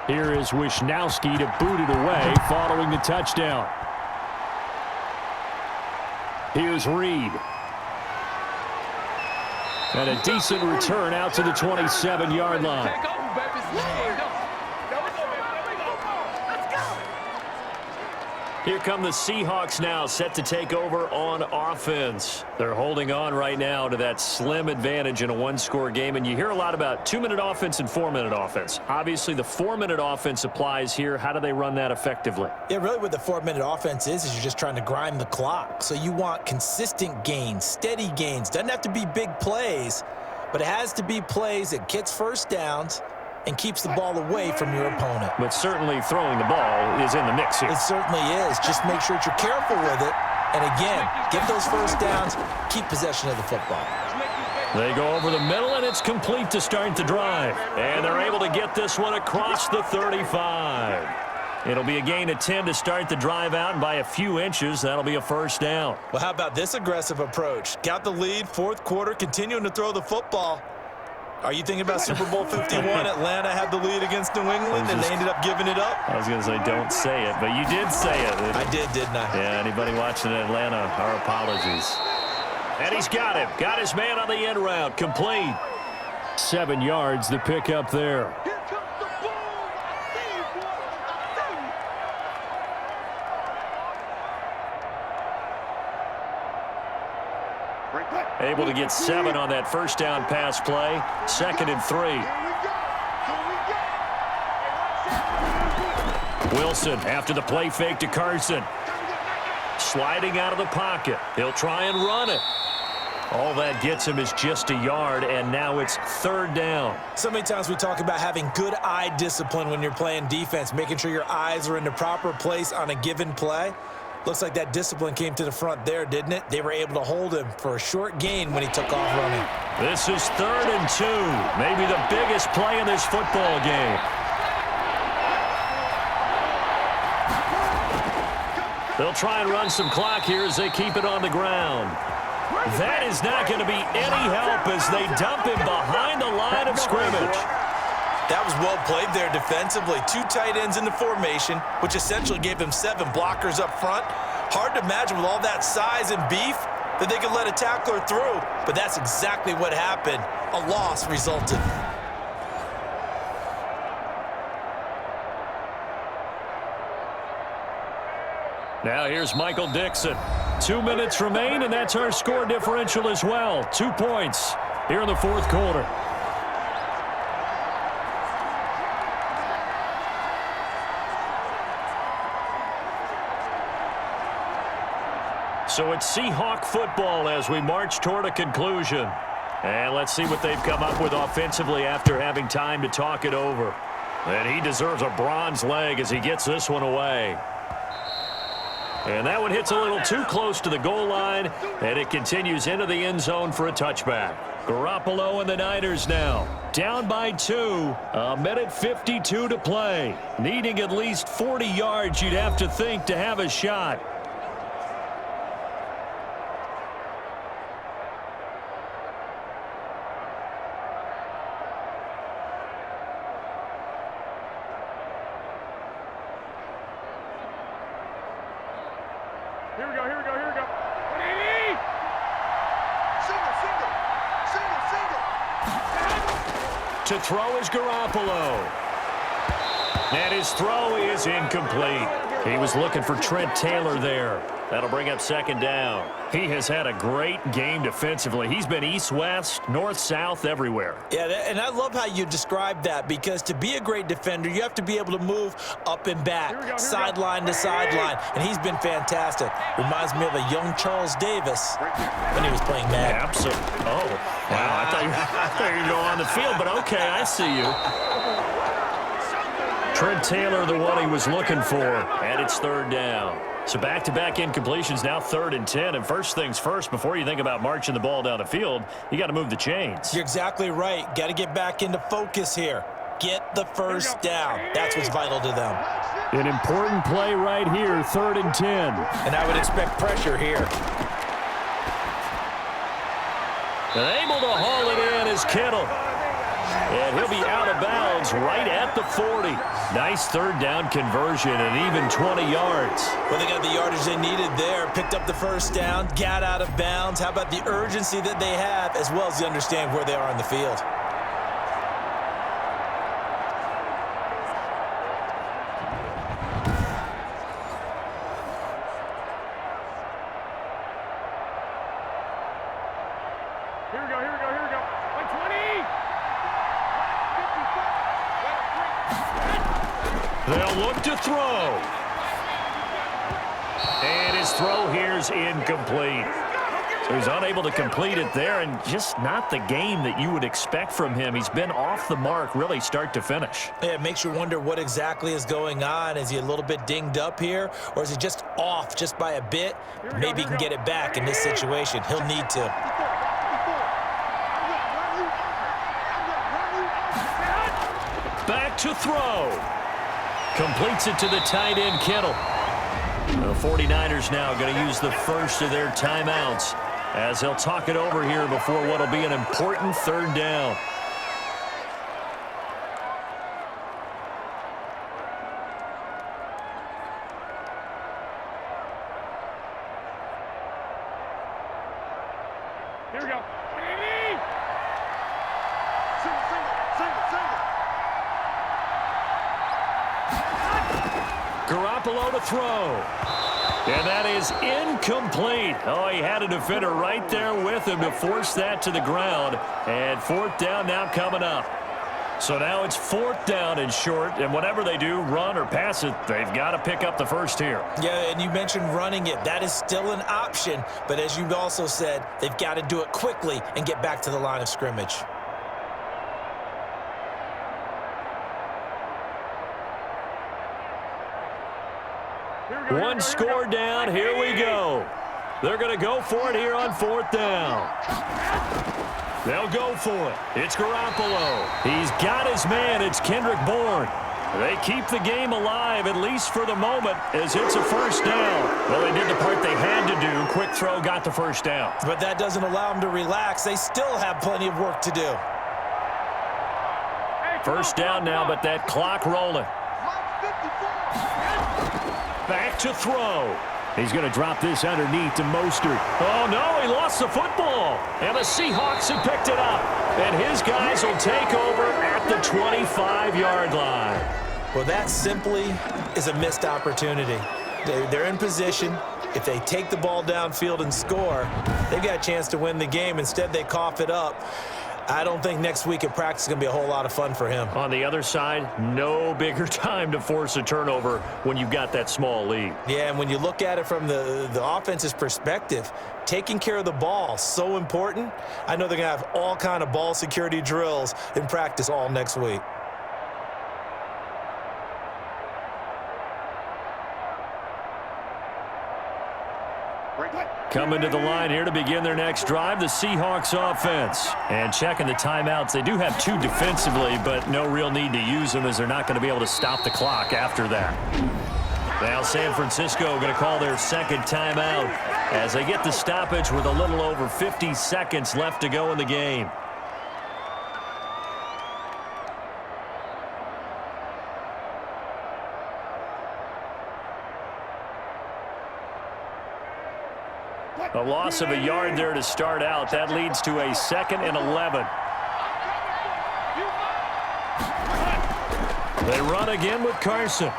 Here is Wisnowski to boot it away following the touchdown. Here's Reed. And a decent return out to the 27-yard line. Here come the Seahawks now, set to take over on offense. They're holding on right now to that slim advantage in a one-score game, and you hear a lot about 2-minute offense and 4-minute offense. Obviously, the 4-minute offense applies here. How do they run that effectively? Yeah, really what the 4-minute offense is you're just trying to grind the clock. So you want consistent gains, steady gains. Doesn't have to be big plays, but it has to be plays that gets first downs and keeps the ball away from your opponent. But certainly throwing the ball is in the mix here. It certainly is. Just make sure that you're careful with it. And again, get those first downs, keep possession of the football. They go over the middle, and it's complete to start the drive. And they're able to get this one across the 35. It'll be a gain of 10 to start the drive out, and by a few inches, that'll be a first down. Well, how about this aggressive approach? Got the lead, fourth quarter, continuing to throw the football. Are you thinking about Super Bowl 51? Atlanta had the lead against New England, and they ended up giving it up? I was going to say, don't say it, but you did say it. I did, didn't I? Yeah, anybody watching in Atlanta, our apologies. And he's got him. Got his man on the end route. Complete. 7 yards, the pickup there. Able to get 7 on that first down pass play. 2nd and 3. Wilson after the play fake to Carson. Sliding out of the pocket. He'll try and run it. All that gets him is just a yard, and now it's 3rd down. So many times we talk about having good eye discipline when you're playing defense, making sure your eyes are in the proper place on a given play. Looks like that discipline came to the front there, didn't it? They were able to hold him for a short gain when he took off running. This is 3rd and 2. Maybe the biggest play in this football game. They'll try and run some clock here as they keep it on the ground. That is not going to be any help as they dump him behind the line of scrimmage. That was well played there defensively. 2 tight ends in the formation, which essentially gave them 7 blockers up front. Hard to imagine with all that size and beef that they could let a tackler through, but that's exactly what happened. A loss resulted. Now here's Michael Dixon. 2 minutes remain, and that's our score differential as well. 2 points here in the 4th quarter. So it's Seahawk football as we march toward a conclusion. And let's see what they've come up with offensively after having time to talk it over. And he deserves a bronze leg as he gets this one away. And that one hits a little too close to the goal line, and it continues into the end zone for a touchback. Garoppolo and the Niners now. Down by 2. 1:52 to play. Needing at least 40 yards, you'd have to think, to have a shot. Here we go. 180! Single. To throw is Garoppolo. And his throw is incomplete. He was looking for Trent Taylor there. That'll bring up 2nd down. He has had a great game defensively. He's been east-west, north-south, everywhere. Yeah, and I love how you described that, because to be a great defender, you have to be able to move up and back, sideline to sideline, and he's been fantastic. Reminds me of a young Charles Davis when he was playing Madden. Absolutely. Oh, wow. I thought you were going on the field, but okay, I see you. Trent Taylor, the one he was looking for, and it's 3rd down. So back-to-back incompletions, now 3rd and 10. And first things first, before you think about marching the ball down the field, you got to move the chains. You're exactly right. Got to get back into focus here. Get the first down. That's what's vital to them. An important play right here, 3rd and 10. And I would expect pressure here. And able to haul it in is Kittle. And he'll be out of bounds right at the 40. Nice 3rd down conversion and even 20 yards. Well, they got the yardage they needed there. Picked up the first down, got out of bounds. How about the urgency that they have, as well as the understand where they are on the field? Here we go. 120! They'll look to throw. And his throw here's incomplete. So he's unable to complete it there, and just not the game that you would expect from him. He's been off the mark really start to finish. Yeah, it makes you wonder what exactly is going on. Is he a little bit dinged up here, or is he just off just by a bit? Maybe he can get it back in this situation. He'll need to. back to throw. Completes it to the tight end, Kittle. The 49ers now going to use the first of their timeouts as they'll talk it over here before what will be an important third down. Here we go. Single. Garoppolo to throw. And that is incomplete. Oh, he had a defender right there with him to force that to the ground. And fourth down now coming up. So now it's fourth down and short, and whatever they do, run or pass it, they've got to pick up the first here. Yeah, and you mentioned running it. That is still an option, but as you've also said, they've got to do it quickly and get back to the line of scrimmage. One score down, here we go. They're going to go for it here on fourth down. They'll go for it. It's Garoppolo. He's got his man. It's Kendrick Bourne. They keep the game alive, at least for the moment, as it's a first down. Well, they did the part they had to do. Quick throw got the first down. But that doesn't allow them to relax. They still have plenty of work to do. First down now, but that clock rolling. Back to throw. He's going to drop this underneath to Mostert. Oh, no, he lost the football. And the Seahawks have picked it up. And his guys will take over at the 25-yard line. Well, that simply is a missed opportunity. They're in position. If they take the ball downfield and score, they've got a chance to win the game. Instead, they cough it up. I don't think next week at practice is going to be a whole lot of fun for him. On the other side, no bigger time to force a turnover when you've got that small lead. Yeah, and when you look at it from the offense's perspective, taking care of the ball, so important. I know they're going to have all kind of ball security drills in practice all next week. Coming to the line here to begin their next drive, the Seahawks offense. And checking the timeouts, they do have two defensively, but no real need to use them as they're not going to be able to stop the clock after that. Now San Francisco going to call their second timeout as they get the stoppage with a little over 50 seconds left to go in the game. A loss of a yard there to start out. That leads to a 2nd and 11. They run again with Carson.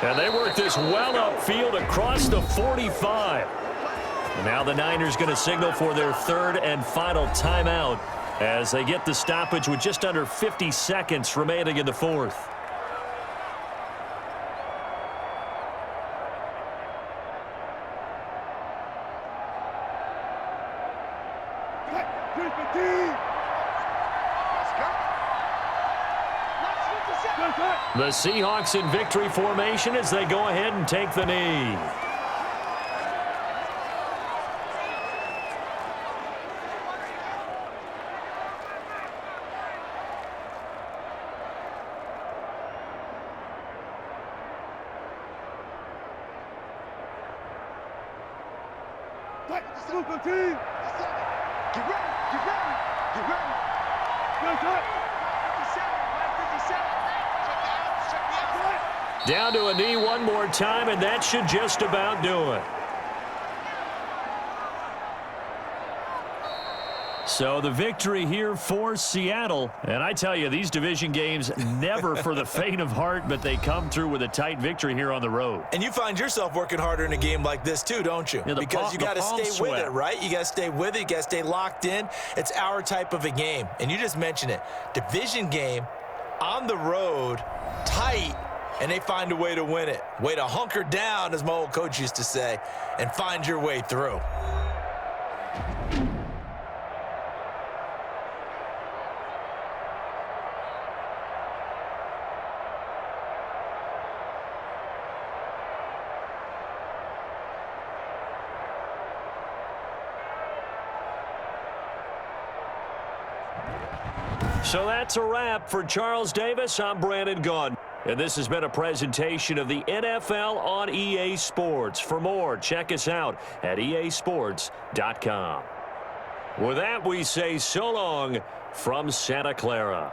And they work this well upfield across the 45. And now the Niners going to signal for their third and final timeout as they get the stoppage with just under 50 seconds remaining in the fourth. The Seahawks in victory formation as they go ahead and take the knee. Down to a knee one more time, and that should just about do it. So the victory here for Seattle. And I tell you, these division games never for the faint of heart, but they come through with a tight victory here on the road. And you find yourself working harder in a game like this too, don't you? Yeah, because you got to stay sweat with it, right? You got to stay with it. You got to stay locked in. It's our type of a game. And you just mentioned it. Division game on the road, tight, and they find a way to win it. Way to hunker down, as my old coach used to say, and find your way through. So that's a wrap. For Charles Davis, I'm Brandon Gaudin. And this has been a presentation of the NFL on EA Sports. For more, check us out at easports.com. With that, we say so long from Santa Clara.